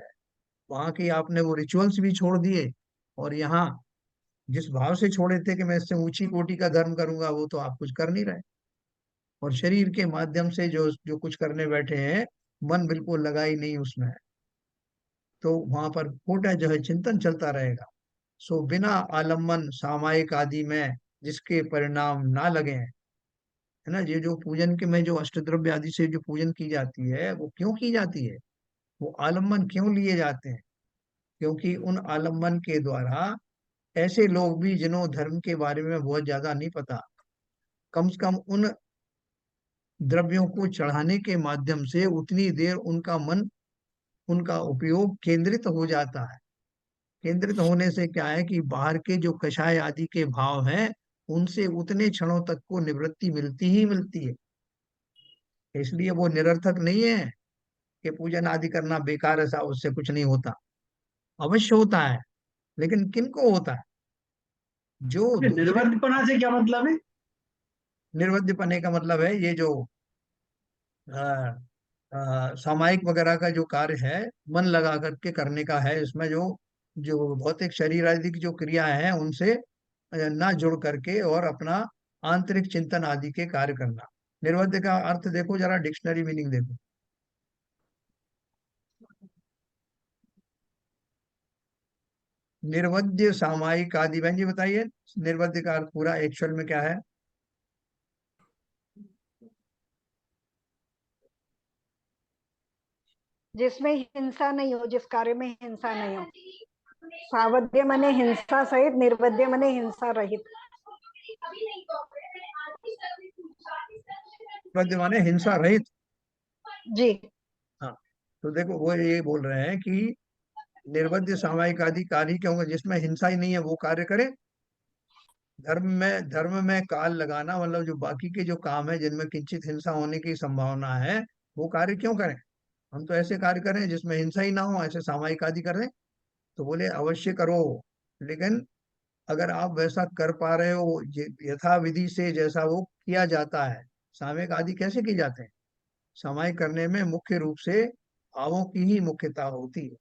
वहां की आपने वो रिचुअल्स भी छोड़ दिए, और यहाँ जिस भाव से छोड़े थे कि मैं इससे ऊंची कोटि का धर्म करूंगा, वो तो आप कुछ कर नहीं रहे। और शरीर के माध्यम से जो जो कुछ करने बैठे हैं, मन बिल्कुल लगा ही नहीं उसमें, तो वहां पर खोटा जो है चिंतन चलता रहेगा। सो बिना आलम्बन सामायिक आदि में जिसके परिणाम ना लगे, है ना, ये जो पूजन के में जो अष्टद्रव्य आदि से जो पूजन की जाती है, वो क्यों की जाती है, वो आलम्बन क्यों लिए जाते हैं। क्योंकि उन आलम्बन के द्वारा ऐसे लोग भी जिन्हों धर्म के बारे में बहुत ज्यादा नहीं पता, कम से कम उन द्रव्यों को चढ़ाने के माध्यम से उतनी देर उनका मन, उनका उपयोग केंद्रित हो जाता है। केंद्रित होने से क्या है कि बाहर के जो कषाय आदि के भाव हैं, उनसे उतने क्षणों तक को निवृत्ति मिलती ही मिलती है। इसलिए वो निरर्थक नहीं है कि पूजन आदि करना बेकार है, सा उससे कुछ नहीं होता, अवश्य होता है। लेकिन किनको होता है, जो दूसरे। निर्बंधपना से क्या मतलब है? निर्वध्य पने का मतलब है ये जो सामायिक वगैरह का जो कार्य है, मन लगा करके करने का है। इसमें जो जो भौतिक शरीर आदि की जो क्रियाएं हैं उनसे ना जुड़ करके और अपना आंतरिक चिंतन आदि के कार्य करना। निर्वध्य का अर्थ देखो जरा, डिक्शनरी मीनिंग देखो। निर्वध्य सामायिक आदि, बहन जी बताइए, निर्वध्य का अर्थ पूरा एक्चुअल में क्या है। जिसमें हिंसा नहीं हो, जिस कार्य में हिंसा नहीं हो। सावध्य मने हिंसा सहित, निर्वध्य मने हिंसा रहित। निर्वध्य माने हिंसा रहित। जी। हाँ, तो देखो वो ये बोल रहे हैं कि निर्वध्य सामायिक आदि कार्य क्या होंगे, जिसमें हिंसा ही नहीं है वो कार्य करे। धर्म में काल लगाना मतलब जो बाकी के जो काम है जिनमें किंचित हिंसा होने की संभावना है, वो कार्य क्यों करें। हम तो ऐसे कार्य करें जिसमें हिंसा ही ना हो, ऐसे सामायिक आदि करें। तो बोले अवश्य करो, लेकिन अगर आप वैसा कर पा रहे हो यथा विधि से, जैसा वो किया जाता है। सामयिक आदि कैसे किए जाते हैं, सामायिक करने में मुख्य रूप से भावों की ही मुख्यता होती है।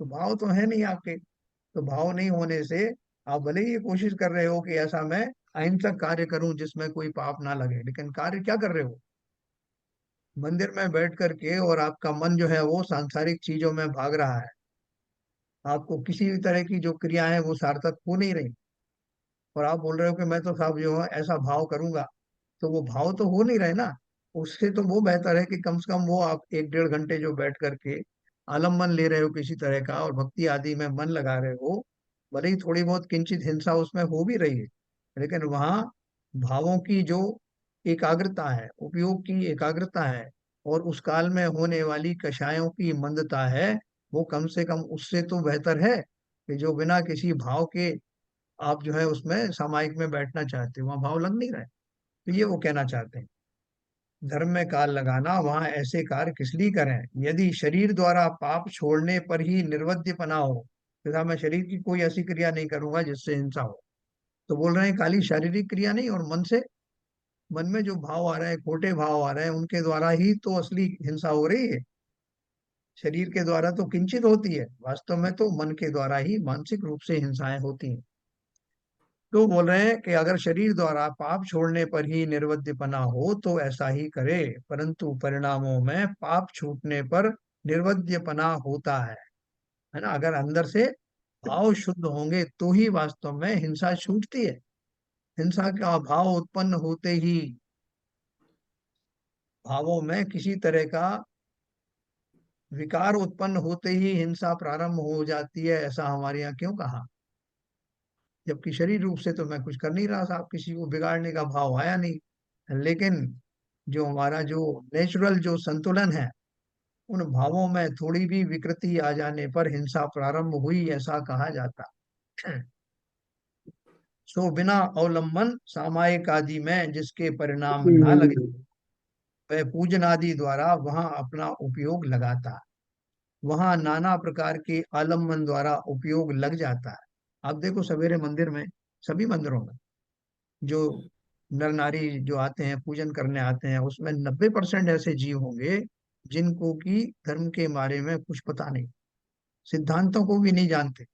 तो भाव तो है नहीं आपके, तो भाव नहीं होने से आप भले ही ये कोशिश कर रहे हो कि ऐसा मैं अहिंसक कार्य करूं जिसमें कोई पाप ना लगे, लेकिन कार्य क्या कर रहे हो, मंदिर में बैठ करके, और आपका मन जो है वो सांसारिक चीजों में भाग रहा है। आपको किसी भी तरह की जो क्रिया है वो सार्थक हो नहीं रही, और आप बोल रहे हो कि मैं तो साहब जो है ऐसा भाव करूंगा, तो वो भाव तो हो नहीं रहे ना। उससे तो वो बेहतर है कि कम से कम वो आप 1-1.5 घंटे जो बैठ करके आलम्बन ले रहे हो किसी तरह का और भक्ति आदि में मन लगा रहे हो, भले ही थोड़ी बहुत किंचित हिंसा उसमें हो भी रही है, लेकिन वहाँ भावों की जो एकाग्रता है, उपयोग की एकाग्रता है, और उस काल में होने वाली कषायों की मंदता है, वो कम से कम उससे तो बेहतर है कि जो बिना किसी भाव के आप जो है उसमें सामायिक में बैठना चाहते हो, वहां भाव लग नहीं रहा है। तो ये वो कहना चाहते हैं, धर्म में काल लगाना वहां ऐसे कार्य किस लिए करें। यदि शरीर द्वारा पाप छोड़ने पर ही निर्वध्यपना हो, तथा मैं शरीर की कोई ऐसी क्रिया नहीं करूंगा जिससे हिंसा हो। तो बोल रहे हैं खाली शारीरिक क्रिया नहीं, और मन से, मन में जो भाव आ रहे हैं, खोटे भाव आ रहे हैं, उनके द्वारा ही तो असली हिंसा हो रही है। शरीर के द्वारा तो किंचित होती है, वास्तव में तो मन के द्वारा ही मानसिक रूप से हिंसाएं होती हैं। तो बोल रहे हैं कि अगर शरीर द्वारा पाप छोड़ने पर ही निर्वध्यपना हो तो ऐसा ही करे, परंतु परिणामों में पाप छूटने पर निर्वध्यपना होता है ना। अगर अंदर से भाव शुद्ध होंगे तो ही वास्तव में हिंसा छूटती है। हिंसा का भाव उत्पन्न होते ही, भावों में किसी तरह का विकार उत्पन्न होते ही हिंसा प्रारंभ हो जाती है, ऐसा हमारे यहाँ क्यों कहा। जबकि शरीर रूप से तो मैं कुछ कर नहीं रहा था, किसी को बिगाड़ने का भाव आया नहीं, लेकिन जो हमारा जो नेचुरल जो संतुलन है, उन भावों में थोड़ी भी विकृति आ जाने पर हिंसा प्रारंभ हुई, ऐसा कहा जाता। सो बिना अवलंबन सामायिक आदि में जिसके परिणाम ना लगे, वह पूजन आदि द्वारा वहां अपना उपयोग लगाता है। वहां नाना प्रकार के आलम्बन द्वारा उपयोग लग जाता है। आप देखो सवेरे मंदिर में, सभी मंदिरों में जो नर नारी जो आते हैं पूजन करने आते हैं, उसमें 90% ऐसे जीव होंगे जिनको कि धर्म के बारे में कुछ पता नहीं, सिद्धांतों को भी नहीं जानते,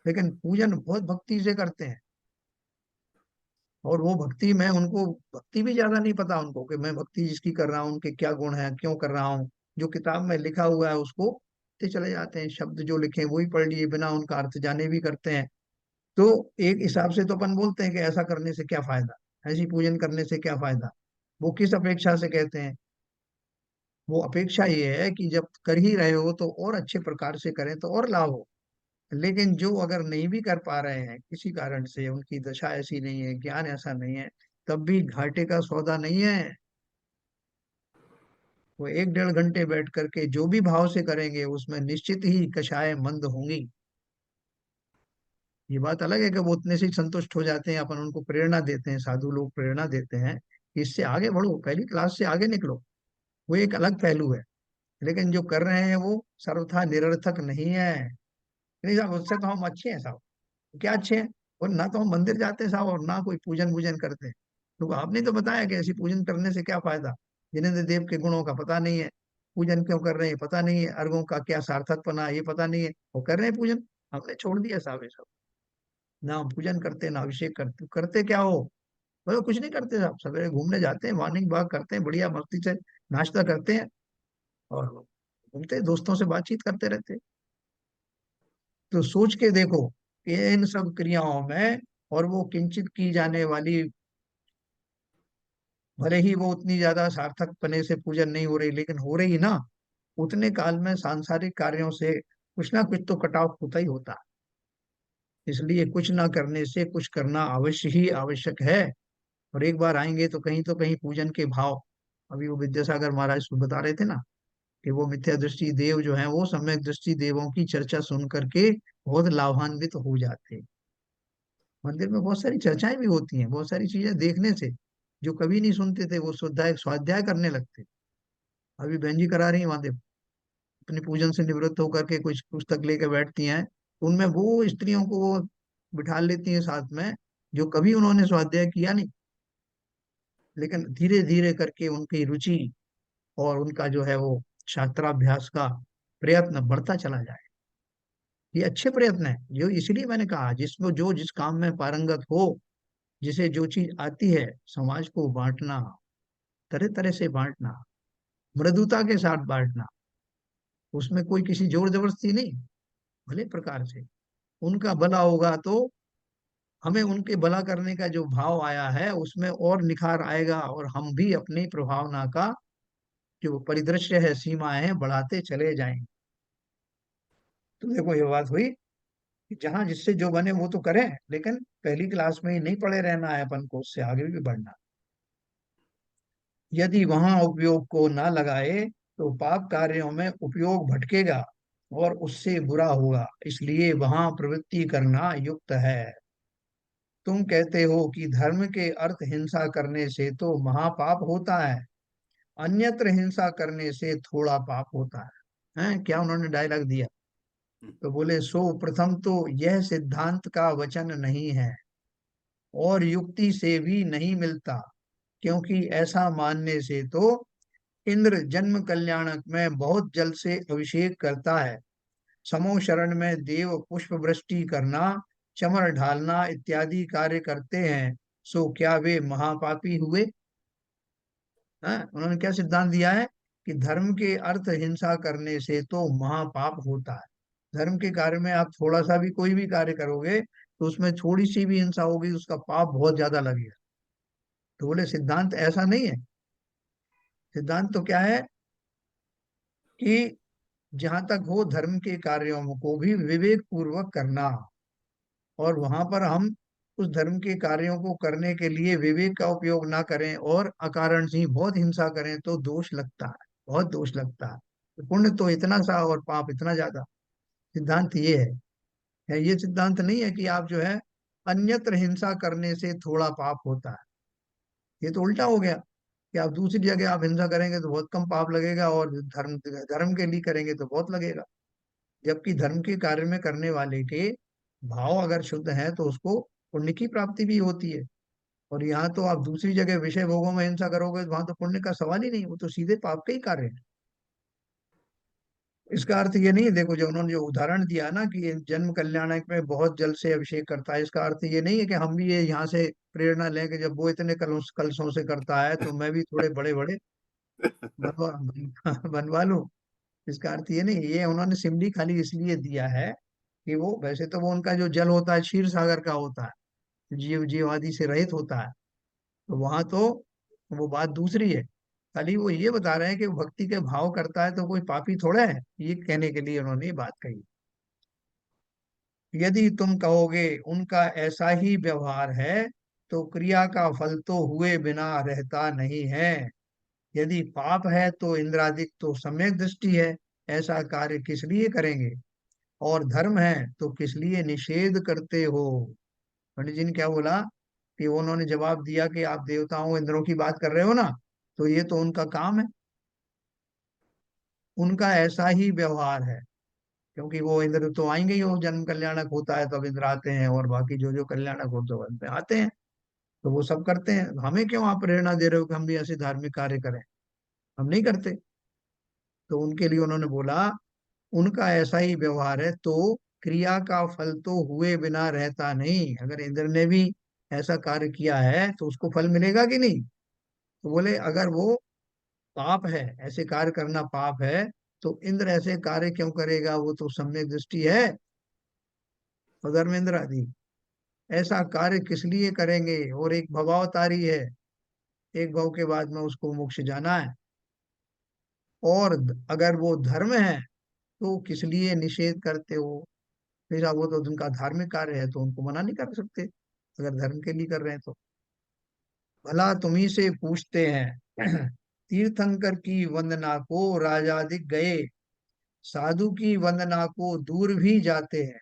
लेकिन पूजन बहुत भक्ति से करते हैं। और वो भक्ति में उनको भक्ति भी ज्यादा नहीं पता उनको, कि मैं भक्ति जिसकी कर रहा हूँ उनके क्या गुण है, क्यों कर रहा हूँ। जो किताब में लिखा हुआ है उसको ते चले जाते हैं, शब्द जो लिखे हैं वही पढ़ लिए बिना उनका अर्थ जाने भी करते हैं। तो एक हिसाब से तो अपन बोलते हैं कि ऐसा करने से क्या फायदा, ऐसी पूजन करने से क्या फायदा। वो किस अपेक्षा से कहते हैं, वो अपेक्षा ये है कि जब कर ही रहे हो तो और अच्छे प्रकार से करें तो और लाभ हो। लेकिन जो अगर नहीं भी कर पा रहे हैं किसी कारण से, उनकी दशा ऐसी नहीं है, ज्ञान ऐसा नहीं है, तब भी घाटे का सौदा नहीं है। वो 1-1.5 घंटे बैठ करके जो भी भाव से करेंगे उसमें निश्चित ही कषाय मंद होंगी। ये बात अलग है कि वो उतने से ही संतुष्ट हो जाते हैं, अपन उनको प्रेरणा देते हैं, साधु लोग प्रेरणा देते हैं कि इससे आगे बढ़ो, पहली क्लास से आगे निकलो। वो एक अलग पहलू है। लेकिन जो कर रहे हैं वो सर्वथा निरर्थक नहीं है। नहीं साहब, उससे तो हम अच्छे हैं साहब। क्या अच्छे हैं, और ना तो हम मंदिर जाते हैं साहब और ना कोई पूजन वूजन करते हैं। तो आपने तो बताया कि ऐसी पूजन करने से क्या फायदा, जिन्हें देव के गुणों का पता नहीं है, पूजन क्यों कर रहे हैं पता नहीं है, अर्घों का क्या सार्थकपना है ये पता नहीं है, वो कर रहे हैं पूजन। हमने छोड़ दिया साहब ये सब, ना हम पूजन करते ना अभिषेक करते। करते क्या हो, बोलो कुछ नहीं करते साहब, सवेरे घूमने जाते हैं, मॉर्निंग वॉक करते हैं, बढ़िया मस्ती से नाश्ता करते हैं और घूमते हैं, दोस्तों से बातचीत करते रहते हैं। तो सोच के देखो कि इन सब क्रियाओं में, और वो किंचित की जाने वाली, भले ही वो उतनी ज्यादा सार्थक पने से पूजन नहीं हो रही, लेकिन हो रही ना, उतने काल में सांसारिक कार्यों से कुछ ना कुछ तो कटाव होता ही होता है। इसलिए कुछ ना करने से कुछ करना अवश्य ही आवश्यक है। और एक बार आएंगे तो कहीं पूजन के भाव, अभी वो विद्यासागर महाराज बता रहे थे ना कि वो मिथ्या दृष्टि देव जो है वो सम्यक दृष्टि देवों की चर्चा सुन करके बहुत लाभान्वित हो जाते हैं। मंदिर में बहुत सारी चर्चाएं भी होती हैं, बहुत सारी चीजें देखने से, जो कभी नहीं सुनते थे वो स्वाध्याय स्वाध्याय करने लगते। अभी बहन जी करा रही है वहां, अपने पूजन से निवृत्त होकर के कुछ पुस्तक लेकर बैठती हैं, उनमें वो स्त्रियों को वो बिठा लेती हैं साथ में, जो कभी उन्होंने स्वाध्याय किया नहीं, लेकिन धीरे धीरे करके उनकी रुचि और उनका जो है वो शास्त्राभ्यास का प्रयत्न बढ़ता चला जाए। ये अच्छे प्रयत्न है, जो इसलिए मैंने कहा जिसमें जो जिस काम में पारंगत हो, जिसे जो चीज आती है, समाज को बांटना, तरह तरह से बांटना, मृदुता के साथ बांटना, उसमें कोई किसी जोर जबरदस्ती नहीं, भले प्रकार से उनका भला होगा तो हमें उनके भला करने का जो भाव आया है उसमें और निखार आएगा, और हम भी अपनी प्रभावना का जो परिदृश्य है, सीमाएं हैं, बढ़ाते चले जाएंगे। तो देखो ये बात हुई कि जहां जिससे जो बने वो तो करें, लेकिन पहली क्लास में ही नहीं पड़े रहना है अपन को, उससे आगे भी बढ़ना। यदि वहां उपयोग को ना लगाए तो पाप कार्यों में उपयोग भटकेगा, और उससे बुरा होगा, इसलिए वहां प्रवृत्ति करना युक्त है। तुम कहते हो कि धर्म के अर्थ हिंसा करने से तो महापाप होता है, अन्यत्र हिंसा करने से थोड़ा पाप होता है। हैं, क्या उन्होंने डायलॉग दिया। तो बोले, सो प्रथम तो यह सिद्धांत का वचन नहीं है और युक्ति से भी नहीं मिलता, क्योंकि ऐसा मानने से तो इंद्र जन्म कल्याणक में बहुत जल से अभिषेक करता है, समो शरण में देव पुष्प वृष्टि करना, चमर ढालना इत्यादि कार्य करते हैं, सो क्या वे महापापी हुए। उन्होंने क्या सिद्धांत दिया है कि धर्म के अर्थ हिंसा करने से तो महापाप होता है। धर्म के कार्य में आप थोड़ा सा भी कोई भी कार्य करोगे तो उसमें थोड़ी सी भी हिंसा होगी, उसका पाप बहुत ज्यादा लगेगा। तो बोले सिद्धांत ऐसा नहीं है। सिद्धांत तो क्या है कि जहां तक हो धर्म के कार्यों को भी विवेक पूर्वक करना, और वहां पर हम उस धर्म के कार्यों को करने के लिए विवेक का उपयोग ना करें और अकारण से ही बहुत हिंसा करें तो दोष लगता है, बहुत दोष लगता है। तो पुण्य तो इतना सा और पाप इतना ज्यादा। सिद्धांत ये है, ये सिद्धांत नहीं है कि आप जो है अन्यत्र हिंसा करने से थोड़ा पाप होता है। ये तो उल्टा हो गया कि आप दूसरी जगह आप हिंसा करेंगे तो बहुत कम पाप लगेगा और धर्म धर्म के लिए करेंगे तो बहुत लगेगा। जबकि धर्म के कार्य में करने वाले के भाव अगर शुद्ध है तो उसको पुण्य की प्राप्ति भी होती है। और यहाँ तो आप दूसरी जगह विषय भोगों में हिंसा करोगे तो वहां तो पुण्य का सवाल ही नहीं, वो तो सीधे पाप का ही कार्य है। इसका अर्थ ये नहीं है, देखो जो उन्होंने जो उदाहरण दिया ना कि ये जन्म कल्याणक में बहुत जल से अभिषेक करता है, इसका अर्थ ये नहीं है कि हम भी ये यहाँ से प्रेरणा लें कि जब वो इतने कलशों से करता है तो मैं भी थोड़े बड़े बड़े बनवा बनवा लूं। इसका अर्थ ये नहीं, ये उन्होंने सिमली खाली इसलिए दिया है कि वो वैसे तो वो उनका जो जल होता है क्षीर सागर का होता है, जीवादि से रहित होता है, तो वहां तो वो बात दूसरी है। खाली वो ये बता रहे हैं कि वो भक्ति के भाव करता है तो कोई पापी थोड़ा है, ये कहने के लिए उन्होंने ये बात कही। यदि तुम कहोगे उनका ऐसा ही व्यवहार है तो क्रिया का फल तो हुए बिना रहता नहीं है। यदि पाप है तो इंद्रादिक तो सम्यक दृष्टि है, ऐसा कार्य किस लिए करेंगे, और धर्म है तो किस लिए निषेध करते हो। पंडित जी ने क्या बोला कि उन्होंने जवाब दिया कि आप देवताओं इंद्रों की बात कर रहे हो ना, तो ये तो उनका काम है, उनका ऐसा ही व्यवहार है, क्योंकि वो इंद्र तो आएंगे ही, वो जन्म कल्याणक होता है तो अब इंद्र आते हैं और बाकी जो जो कल्याणक होते हैं उनमें आते हैं, तो वो सब करते हैं। हमें क्यों आप प्रेरणा दे रहे हो कि हम भी ऐसे धार्मिक कार्य करें, हम नहीं करते। तो उनके लिए उन्होंने बोला उनका ऐसा ही व्यवहार है तो क्रिया का फल तो हुए बिना रहता नहीं। अगर इंद्र ने भी ऐसा कार्य किया है तो उसको फल मिलेगा कि नहीं। तो बोले अगर वो पाप है, ऐसे कार्य करना पाप है, तो इंद्र ऐसे कार्य क्यों करेगा, वो तो सम्यक दृष्टि है। और धर्मेंद्र आदि ऐसा कार्य किस लिए करेंगे, और एक भवावतारी है, एक भव के बाद में उसको मोक्ष जाना है। और अगर वो धर्म है तो किस लिए निषेध करते हो। फिर वो तो उनका धार्मिक कार्य है तो उनको मना नहीं कर सकते, अगर धर्म के लिए कर रहे हैं तो। भला तुम्ही से पूछते हैं तीर्थंकर की वंदना को राजाधिक गए, साधु की वंदना को दूर भी जाते हैं,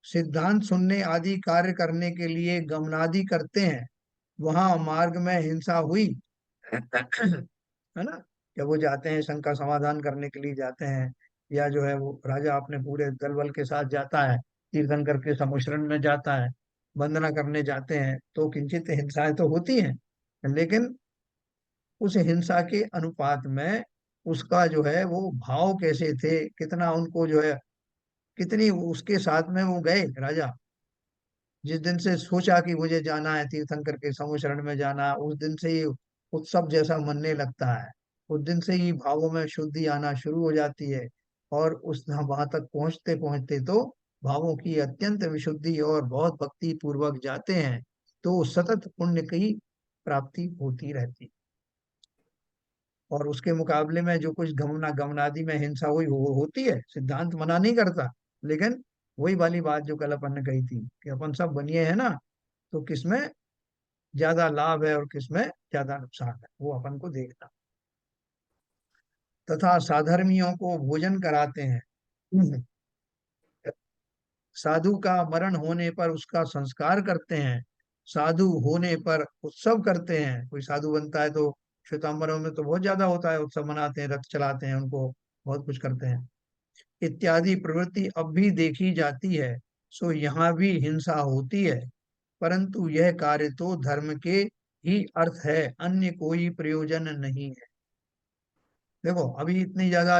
सिद्धांत सुनने आदि कार्य करने के लिए गमनादि करते हैं, वहां मार्ग में हिंसा हुई है ना। जब वो जाते हैं शंका समाधान करने के लिए जाते हैं, या जो है वो राजा अपने पूरे दल बल के साथ जाता है, तीर्थंकर के समुशरण में जाता है, वंदना करने जाते हैं, तो किंचित हिंसाएं तो होती हैं, लेकिन उस हिंसा के अनुपात में उसका जो है वो भाव कैसे थे, कितना उनको जो है, कितनी उसके साथ में वो गए राजा। जिस दिन से सोचा कि मुझे जाना है तीर्थंकर के समूह में जाना, उस दिन से ही उत्सव जैसा मनने लगता है, उस दिन से ही भावों में शुद्धि आना शुरू हो जाती है। और उस वहां तक पहुंचते पहुंचते तो भावों की अत्यंत विशुद्धि और बहुत भक्ति पूर्वक जाते हैं, तो सतत पुण्य की प्राप्ति होती रहती। और उसके मुकाबले में जो कुछ गमनादि में हिंसा हुई होती है, सिद्धांत मना नहीं करता, लेकिन वही वाली बात जो कल अपन ने कही थी कि अपन सब बनिए है ना, तो किसमें ज्यादा लाभ है और किसमें ज्यादा नुकसान है, वो अपन को देखना। तथा साधर्मियों को भोजन कराते हैं, साधु का मरण होने पर उसका संस्कार करते हैं, साधु होने पर उत्सव करते हैं। कोई साधु बनता है तो श्वेतांबरों में तो बहुत ज्यादा होता है, उत्सव मनाते हैं, रथ चलाते हैं, उनको बहुत कुछ करते हैं। इत्यादि प्रवृत्ति अब भी देखी जाती है, सो यहाँ भी हिंसा होती है, परंतु यह कार्य तो धर्म के ही अर्थ है, अन्य कोई प्रयोजन नहीं है। देखो अभी इतनी ज्यादा,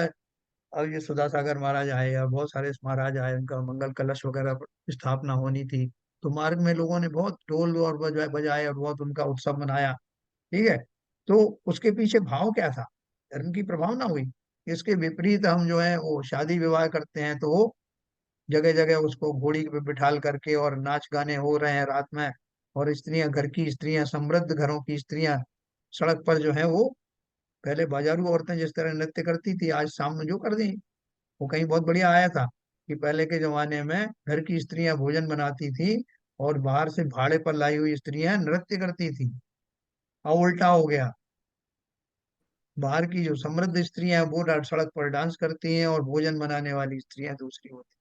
अब ये सुधा सागर महाराज आए या बहुत सारे महाराज आए, उनका मंगल कलश वगैरह स्थापना होनी थी, तो मार्ग में लोगों ने बहुत ढोल और बजाए बजाए और बहुत उनका उत्सव मनाया। ठीक है, तो उसके पीछे भाव क्या था? धर्म की प्रभावना हुई। इसके विपरीत हम जो है वो शादी विवाह करते हैं, तो वो जगह जगह उसको घोड़ी पे बिठाल करके और नाच गाने हो रहे हैं रात में, और स्त्रियां, घर की स्त्रियां, समृद्ध घरों की स्त्रियां सड़क पर जो है वो, पहले बाजारू औरतें जिस तरह नृत्य करती थी, आज शाम में जो कर दी। वो कहीं बहुत बढ़िया आया था कि पहले के जमाने में घर की स्त्रियां भोजन बनाती थी और बाहर से भाड़े पर लाई हुई स्त्रियां नृत्य करती थी। अब उल्टा हो गया, बाहर की जो समृद्ध स्त्रियां हैं वो सड़क पर डांस करती हैं और भोजन बनाने वाली स्त्रियां दूसरी होती हैं।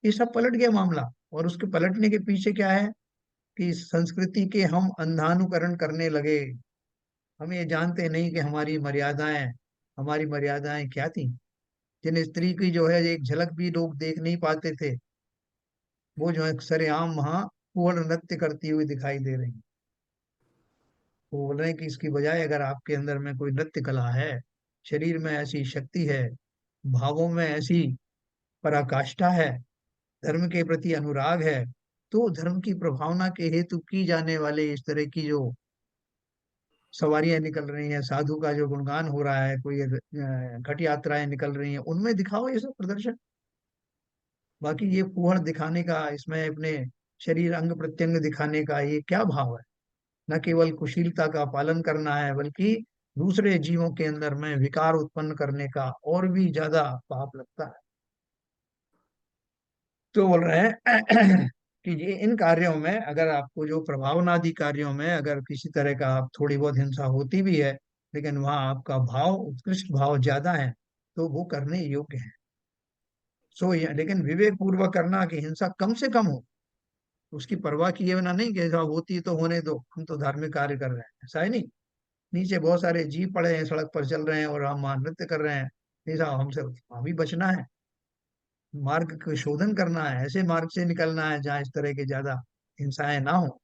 ये सब पलट गया मामला। और उसके पलटने के पीछे क्या है कि इस संस्कृति के हम अंधानुकरण करने लगे। हम ये जानते नहीं कि हमारी मर्यादाएं क्या थी। जिन स्त्री की जो है एक झलक भी लोग देख नहीं पाते थे, वो जो है सरेआम वहां पूर्ण नृत्य करती हुई दिखाई दे रही। वो बोल रहे हैं कि इसकी बजाय अगर आपके अंदर में कोई नृत्य कला है, शरीर में ऐसी शक्ति है, भावों में ऐसी पराकाष्ठा है, धर्म के प्रति अनुराग है, तो धर्म की प्रभावना के हेतु की जाने वाले इस तरह की जो सवारियां निकल रही हैं, साधु का जो गुणगान हो रहा है, कोई घट यात्राएं निकल रही हैं, उनमें दिखाओ ये सब प्रदर्शन। बाकी ये फूहड़ दिखाने का, इसमें अपने शरीर अंग प्रत्यंग दिखाने का ये क्या भाव है? न केवल कुशीलता का पालन करना है, बल्कि दूसरे जीवों के अंदर में विकार उत्पन्न करने का और भी ज्यादा पाप लगता है। तो बोल रहे हैं कि ये इन कार्यों में, अगर आपको जो प्रभावनादि कार्यों में अगर किसी तरह का आप थोड़ी बहुत हिंसा होती भी है, लेकिन वहां आपका भाव, उत्कृष्ट भाव ज्यादा है, तो वो करने योग्य है। लेकिन विवेक पूर्वक करना कि हिंसा कम से कम हो, उसकी परवाह किए बिना नहीं, कि ऐसा होती तो होने दो, हम तो धार्मिक कार्य कर रहे हैं, ऐसा ही नहीं। नीचे बहुत सारे जीव पड़े हैं, सड़क पर चल रहे हैं और हम वहां नृत्य कर रहे हैं, नहीं साहब, हमसे वहां भी बचना है, मार्ग को शोधन करना है, ऐसे मार्ग से निकलना है जहाँ इस तरह के ज्यादा हिंसाएं ना हो।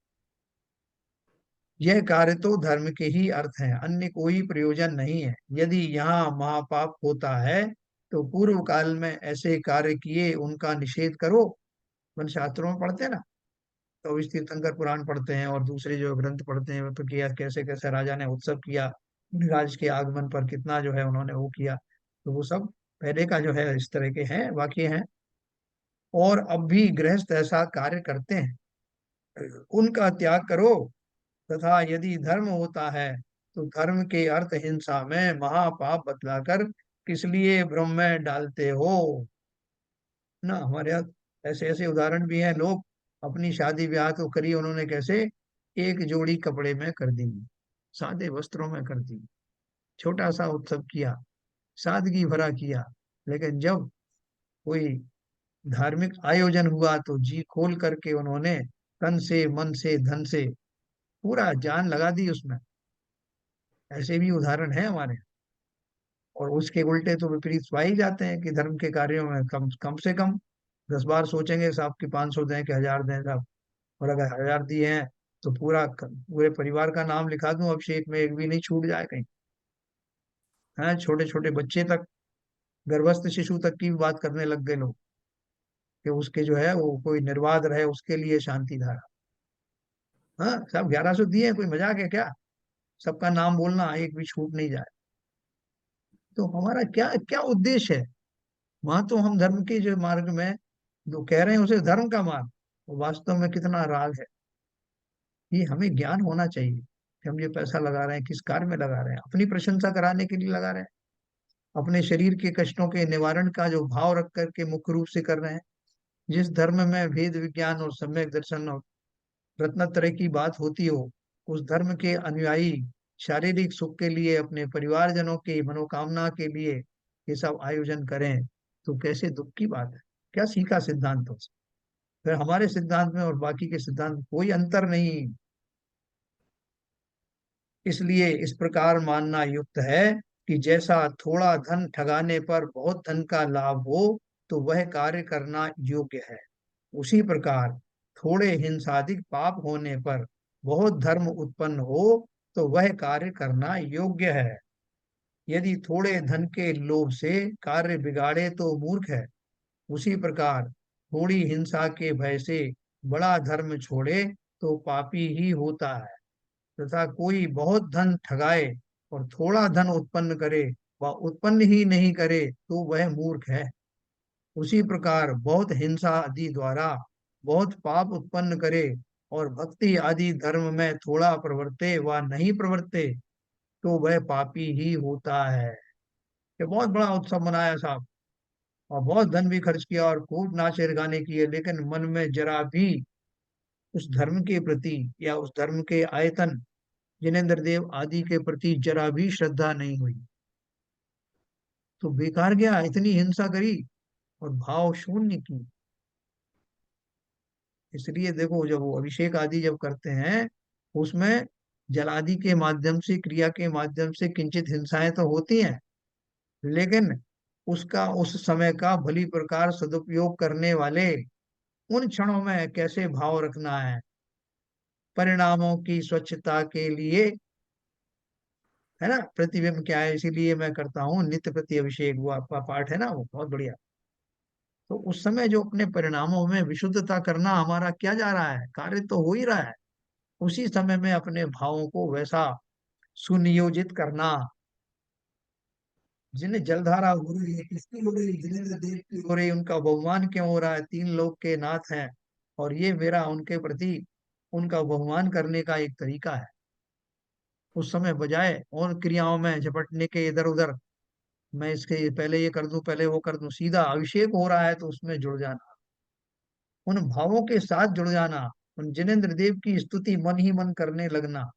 यह कार्य तो धर्म के ही अर्थ है, अन्य कोई प्रयोजन नहीं है। यदि यहाँ महापाप होता है, तो पूर्व काल में ऐसे कार्य किए उनका निषेध करो। मन शास्त्रों में पढ़ते हैं ना, तो इस तीर्थंकर पुराण पढ़ते हैं और दूसरे जो ग्रंथ पढ़ते हैं, तो किया कैसे कैसे राजा ने उत्सव किया, राज के आगमन पर कितना जो है उन्होंने वो किया। तो वो सब पहले का जो है इस तरह के हैं, वाक्य हैं। और अब भी गृहस्थ ऐसा कार्य करते हैं, उनका त्याग करो। तथा यदि धर्म होता है, तो धर्म के अर्थ हिंसा में महापाप बतलाकर किस लिए भ्रम में डालते हो? ना, हमारे यहाँ ऐसे ऐसे उदाहरण भी हैं। लोग अपनी शादी ब्याह तो करी उन्होंने कैसे, एक जोड़ी कपड़े में कर दी, सादे वस्त्रों में कर दी, छोटा सा उत्सव किया, सादगी भरा किया। लेकिन जब कोई धार्मिक आयोजन हुआ, तो जी खोल करके उन्होंने तन से, मन से, धन से पूरा जान लगा दी उसमें। ऐसे भी उदाहरण है हमारे। और उसके उल्टे तो विपरीत पा ही जाते हैं कि धर्म के कार्यों में कम कम से कम 10 बार सोचेंगे साहब कि 500 दें कि 1000 दें साहब। और अगर 1000 दिए हैं, तो पूरे परिवार का नाम लिखा दूं अभिषेक में, एक भी नहीं छूट जाए कहीं। है, छोटे छोटे बच्चे तक, गर्भस्थ शिशु तक की भी बात करने लग गए लोग, कि उसके जो है वो कोई निर्बाध रहे, उसके लिए शांति धारा। हाँ, सब 1100 दिए, कोई मजाक है क्या? सबका नाम बोलना, एक भी छूट नहीं जाए। तो हमारा क्या क्या उद्देश्य है? वहां तो हम धर्म के जो मार्ग में जो कह रहे हैं उसे धर्म का मार्ग, वो वास्तव में कितना राग है। ये हमें ज्ञान होना चाहिए कि हम ये पैसा लगा रहे हैं किस कार्य में लगा रहे हैं, अपनी प्रशंसा कराने के लिए लगा रहे हैं, अपने शरीर के कष्टों के निवारण का जो भाव रख करके मुख्य रूप से कर रहे हैं। जिस धर्म में वेद विज्ञान और सम्यक दर्शन और रत्नत्रय की बात होती हो, उस धर्म के अनुयायी शारीरिक सुख के लिए, अपने परिवारजनों की मनोकामना के लिए ये सब आयोजन करें, तो कैसे दुख की बात है। क्या सीखा सिद्धांतों से? फिर हमारे सिद्धांत में और बाकी के सिद्धांत में कोई अंतर नहीं। इसलिए इस प्रकार मानना युक्त है कि जैसा थोड़ा धन ठगाने पर बहुत धन का लाभ हो तो वह कार्य करना योग्य है, उसी प्रकार थोड़े हिंसादिक पाप होने पर बहुत धर्म उत्पन्न हो तो वह कार्य करना योग्य है। यदि थोड़े धन के लोभ से कार्य बिगाड़े तो मूर्ख है, उसी प्रकार थोड़ी हिंसा के भय से बड़ा धर्म छोड़े तो पापी ही होता है। तथा कोई बहुत धन ठगाए और थोड़ा धन उत्पन्न करे व उत्पन्न ही नहीं करे तो वह मूर्ख है। उसी प्रकार बहुत हिंसा आदि द्वारा बहुत पाप उत्पन्न करे और भक्ति आदि धर्म में थोड़ा प्रवर्ते व नहीं प्रवर्ते तो वह पापी ही होता है। ये बहुत बड़ा उत्सव मनाया साहब, और बहुत धन भी खर्च किया और खूब नाचे गाने किए, लेकिन मन में जरा भी उस धर्म के प्रति या उस धर्म के आयतन जिनेन्द्र देव आदि के प्रति जरा भी श्रद्धा नहीं हुई। तो बेकार गया, इतनी हिंसा करी और भाव शून्य की। इसलिए देखो, जब वो अभिषेक आदि जब करते हैं, उसमें जल आदि के माध्यम से, क्रिया के माध्यम से किंचित हिंसाएं तो होती हैं, लेकिन उसका उस समय का भली प्रकार सदुपयोग करने वाले उन क्षणों में कैसे भाव रखना है, परिणामों की स्वच्छता के लिए, है ना, प्रतिबिंब क्या है, इसीलिए मैं करता हूँ नित्य प्रति अभिषेक, वो आपका पाठ है ना, वो बहुत बढ़िया। तो उस समय जो अपने परिणामों में विशुद्धता करना, हमारा क्या जा रहा है, कार्य तो हो ही रहा है, उसी समय में अपने भावों को वैसा सुनियोजित करना। जिन्हें जलधारा हो रही है, किसकी हो रही है, जिनेंद्र देव की हो रही है, उनका बहुमान क्यों हो रहा है, तीन लोक के नाथ हैं, और ये मेरा उनके प्रति उनका बहुमान करने का एक तरीका है। उस समय बजाय और क्रियाओं में झपटने के इधर उधर, मैं इसके पहले ये कर दूं, पहले वो कर दूं, सीधा अभिषेक हो रहा है तो उसमें जुड़ जाना, उन भावों के साथ जुड़ जाना, उन जिनेंद्र देव की स्तुति मन ही मन करने लगना,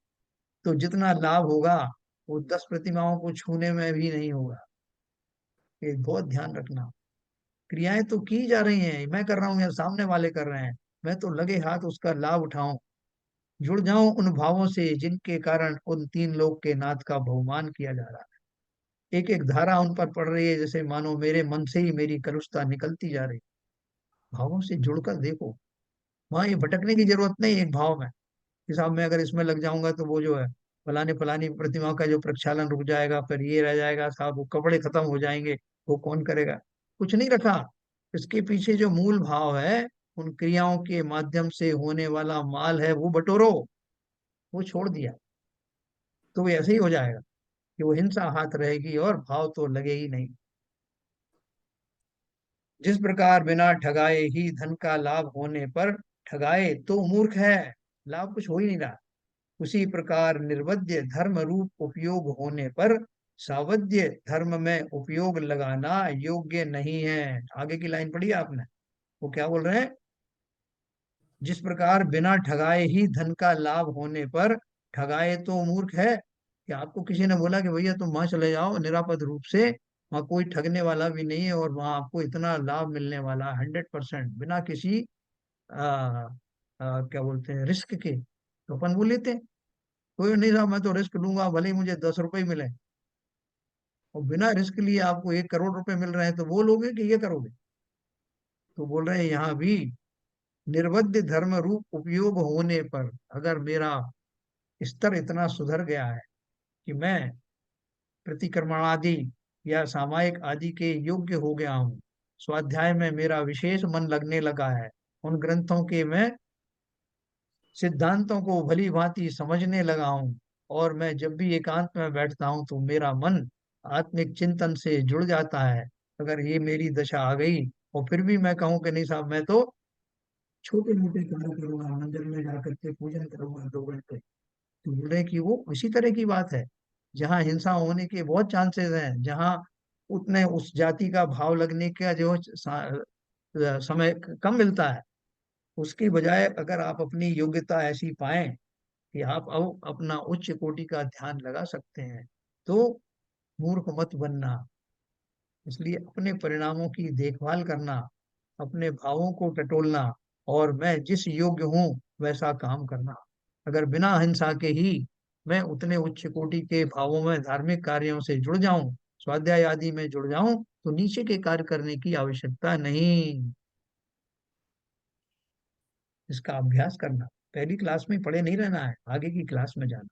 तो जितना लाभ होगा वो 10 प्रतिमाओं को छूने में भी नहीं होगा। ये बहुत ध्यान रखना। क्रियाएं तो की जा रही हैं, मैं कर रहा हूँ या सामने वाले कर रहे हैं, मैं तो लगे हाथ उसका लाभ उठाऊं, जुड़ जाऊं उन भावों से जिनके कारण उन तीन लोक के नाथ का बहुमान किया जा रहा है। एक एक धारा उन पर पड़ रही है, जैसे मानो मेरे मन से ही मेरी कलुषता निकलती जा रही। भावों से जुड़कर देखो, वहां ये भटकने की जरूरत नहीं एक भाव में कि साहब मैं अगर इसमें लग जाऊंगा तो वो जो है फलानी फलानी प्रतिमा का जो प्रक्षालन रुक जाएगा, फिर ये रह जाएगा साहब, वो कपड़े खत्म हो जाएंगे, वो कौन करेगा। कुछ नहीं रखा, इसके पीछे जो मूल भाव है, उन क्रियाओं के माध्यम से होने वाला माल है वो बटोरो, वो छोड़ दिया, तो वो ऐसे ही हो जाएगा कि वो हिंसा हाथ रहेगी और भाव तो लगे ही नहीं। जिस प्रकार बिना ठगाए ही धन का लाभ होने पर ठगाए तो मूर्ख है, लाभ कुछ हो ही नहीं रहा, उसी प्रकार निर्वध्य धर्म रूप उपयोग होने पर सावध्य धर्म में उपयोग लगाना योग्य नहीं है। आगे की लाइन पढ़ी आपने, वो क्या बोल रहे हैं, जिस प्रकार बिना ठगाए ही धन का लाभ होने पर ठगाए तो मूर्ख है। कि आपको किसी ने बोला कि भैया तुम वहां चले जाओ निरापद रूप से, वहां कोई ठगने वाला भी नहीं है और वहां आपको इतना लाभ मिलने वाला 100% बिना किसी क्या बोलते हैं रिस्क के, तो अपन वो लेते हैं। कोई नहीं साहब मैं तो रिस्क लूंगा भले ही मुझे 10 रुपए मिले, और बिना रिस्क लिए आपको 1 करोड़ रुपए मिल रहे हैं तो वो लोगे कि ये करोगे। तो बोल रहे हैं यहाँ भी निर्वध्य धर्म रूप उपयोग होने पर, अगर मेरा स्तर इतना सुधर गया है कि मैं प्रतिक्रमण आदि या सामायिक आदि के योग्य हो गया हूँ, स्वाध्याय में मेरा विशेष मन लगने लगा है, उन ग्रंथों के मैं सिद्धांतों को भली भांति समझने लगा हूँ, और मैं जब भी एकांत में बैठता हूँ तो मेरा मन आत्मिक चिंतन से जुड़ जाता है। अगर ये मेरी दशा आ गई और फिर भी मैं कहूँ कि नहीं साहब मैं तो छोटे मोटे कार्य करूंगा, मंदिर में जाकर के पूजन करूंगा 2 घंटे, तो बोल रहे कि वो इसी तरह की बात है जहाँ हिंसा होने के बहुत चांसेस हैं, जहाँ उतने उस जाति का भाव लगने का जो समय कम मिलता है, उसकी बजाय अगर आप अपनी योग्यता ऐसी पाएं कि आप अब अपना उच्च कोटि का ध्यान लगा सकते हैं, तो मूर्ख मत बनना। इसलिए अपने परिणामों की देखभाल करना, अपने भावों को टटोलना और मैं जिस योग्य हूं वैसा काम करना। अगर बिना हिंसा के ही मैं उतने उच्च कोटि के भावों में धार्मिक कार्यों से जुड़ जाऊं, स्वाध्याय आदि में जुड़ जाऊं, तो नीचे के कार्य करने की आवश्यकता नहीं। इसका अभ्यास करना, पहली क्लास में पढ़े नहीं रहना है, आगे की क्लास में जाना।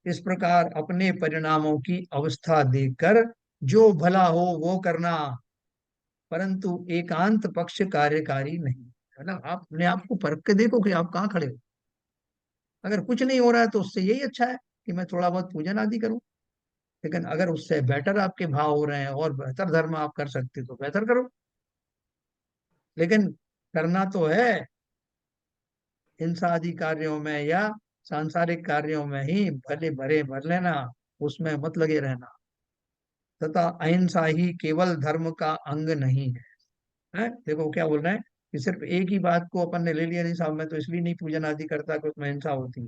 इस प्रकार अपने परिणामों की अवस्था देखकर जो भला हो वो करना, परंतु एकांत पक्ष कार्यकारी नहीं। है ना, आप अपने आप को परख के देखो कि आप कहाँ खड़े हो। अगर कुछ नहीं हो रहा है तो उससे यही अच्छा है कि मैं थोड़ा बहुत पूजन आदि करूं। लेकिन अगर उससे बेटर आपके भाव हो रहे हैं और बेहतर धर्म आप कर सकते हो तो बेहतर करो। लेकिन करना तो है हिंसा आदि कार्यों में या सांसारिक कार्यों में ही भले भरे भर लेना, उसमें मत लगे रहना। तथा अहिंसा ही केवल धर्म का अंग नहीं है। हैं? देखो क्या बोल रहे हैं कि सिर्फ एक ही बात को अपन ने ले लिया, नहीं साहब मैं तो इसलिए नहीं पूजन आदि करता कि उसमें हिंसा होती है,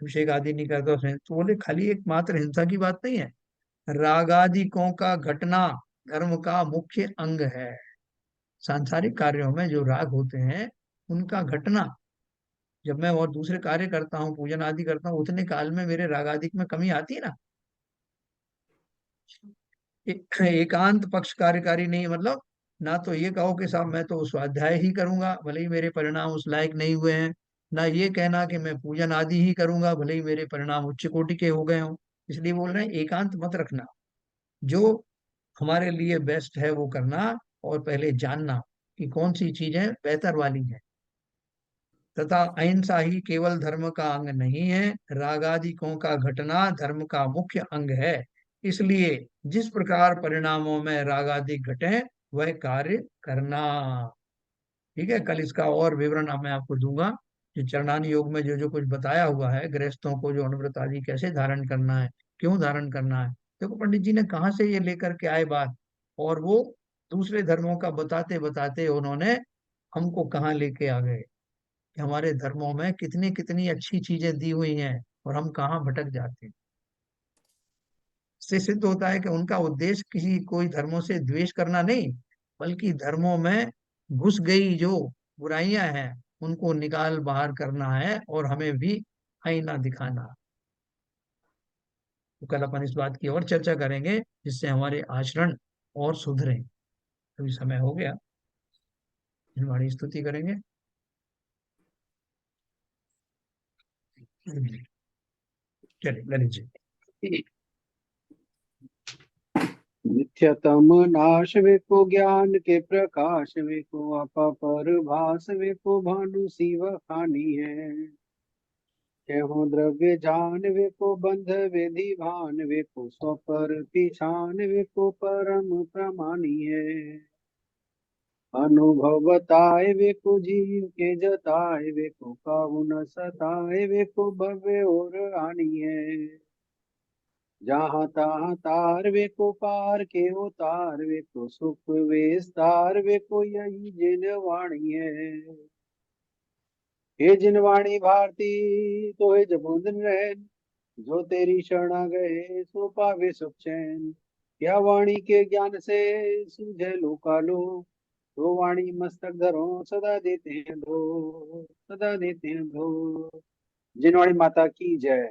अभिषेक आदि नहीं करता उसमें, तो बोले खाली एक मात्र हिंसा की बात नहीं है, रागादिकों का घटना धर्म का मुख्य अंग है। सांसारिक कार्यों में जो राग होते हैं उनका घटना, जब मैं और दूसरे कार्य करता हूँ पूजन आदि करता हूँ उतने काल में मेरे रागादिक में कमी आती है ना। एकांत पक्ष कार्यकारी नहीं मतलब ना तो ये कहो कि साहब मैं तो स्वाध्याय ही करूंगा भले ही मेरे परिणाम उस लायक नहीं हुए हैं, ना ये कहना कि मैं पूजन आदि ही करूंगा भले ही मेरे परिणाम उच्च कोटि के हो गए हों। इसलिए बोल रहे हैं एकांत मत रखना, जो हमारे लिए बेस्ट है वो करना, और पहले जानना कि कौन सी चीजें बेहतर वाली हैं। तथा अहिंसा ही केवल धर्म का अंग नहीं है, रागादिकों का घटना धर्म का मुख्य अंग है। इसलिए जिस प्रकार परिणामों में रागादिक घटे वह कार्य करना। ठीक है, कल इसका और विवरण मैं आपको दूंगा। जो चरणान योग में जो जो कुछ बताया हुआ है गृहस्थों को जो अनुव्रत आदि कैसे धारण करना है, क्यों धारण करना है, देखो पंडित जी ने कहाँ से ये लेकर के आए बात, और वो दूसरे धर्मों का बताते बताते उन्होंने हमको कहाँ लेके आ गए कि हमारे धर्मों में कितनी कितनी अच्छी चीजें दी हुई हैं और हम कहाँ भटक जाते हैं। इससे सिद्ध होता है कि उनका उद्देश्य किसी कोई धर्मों से द्वेष करना नहीं, बल्कि धर्मों में घुस गई जो बुराइयां हैं उनको निकाल बाहर करना है और हमें भी आईना दिखाना। तो कल अपन इस बात की और चर्चा करेंगे जिससे हमारे आचरण और सुधरे। अभी समय हो गया, हमारी स्तुति करेंगे। चलिए ललित जी। नित्यतम नाश वे को ज्ञान के प्रकाश वे को आपा पर भास वे को भानु शिव खानी है। हो द्रव्य जान वे को बंध विधि भान वे को स्वपर पिछान वे को परम प्रमानी है। अनुभव बताए वे को जीव के जताए वे को काहू न सताए वे को भव्य और आनी है। जहाँ तहाँ तार वे को पार के उतार वे को सुख विस्तार वे को यही जिन वाणी है। हे जिन वाणी भारती तो हे जबोधन रहन, जो तेरी शरणा गए सो पावे सुख चैन। क्या वाणी के ज्ञान से सूझे लोकालो, तो वाणी मस्तक धरो सदा देते हैं धो, सदा देते हैं धो। जिनवाणी माता की जय।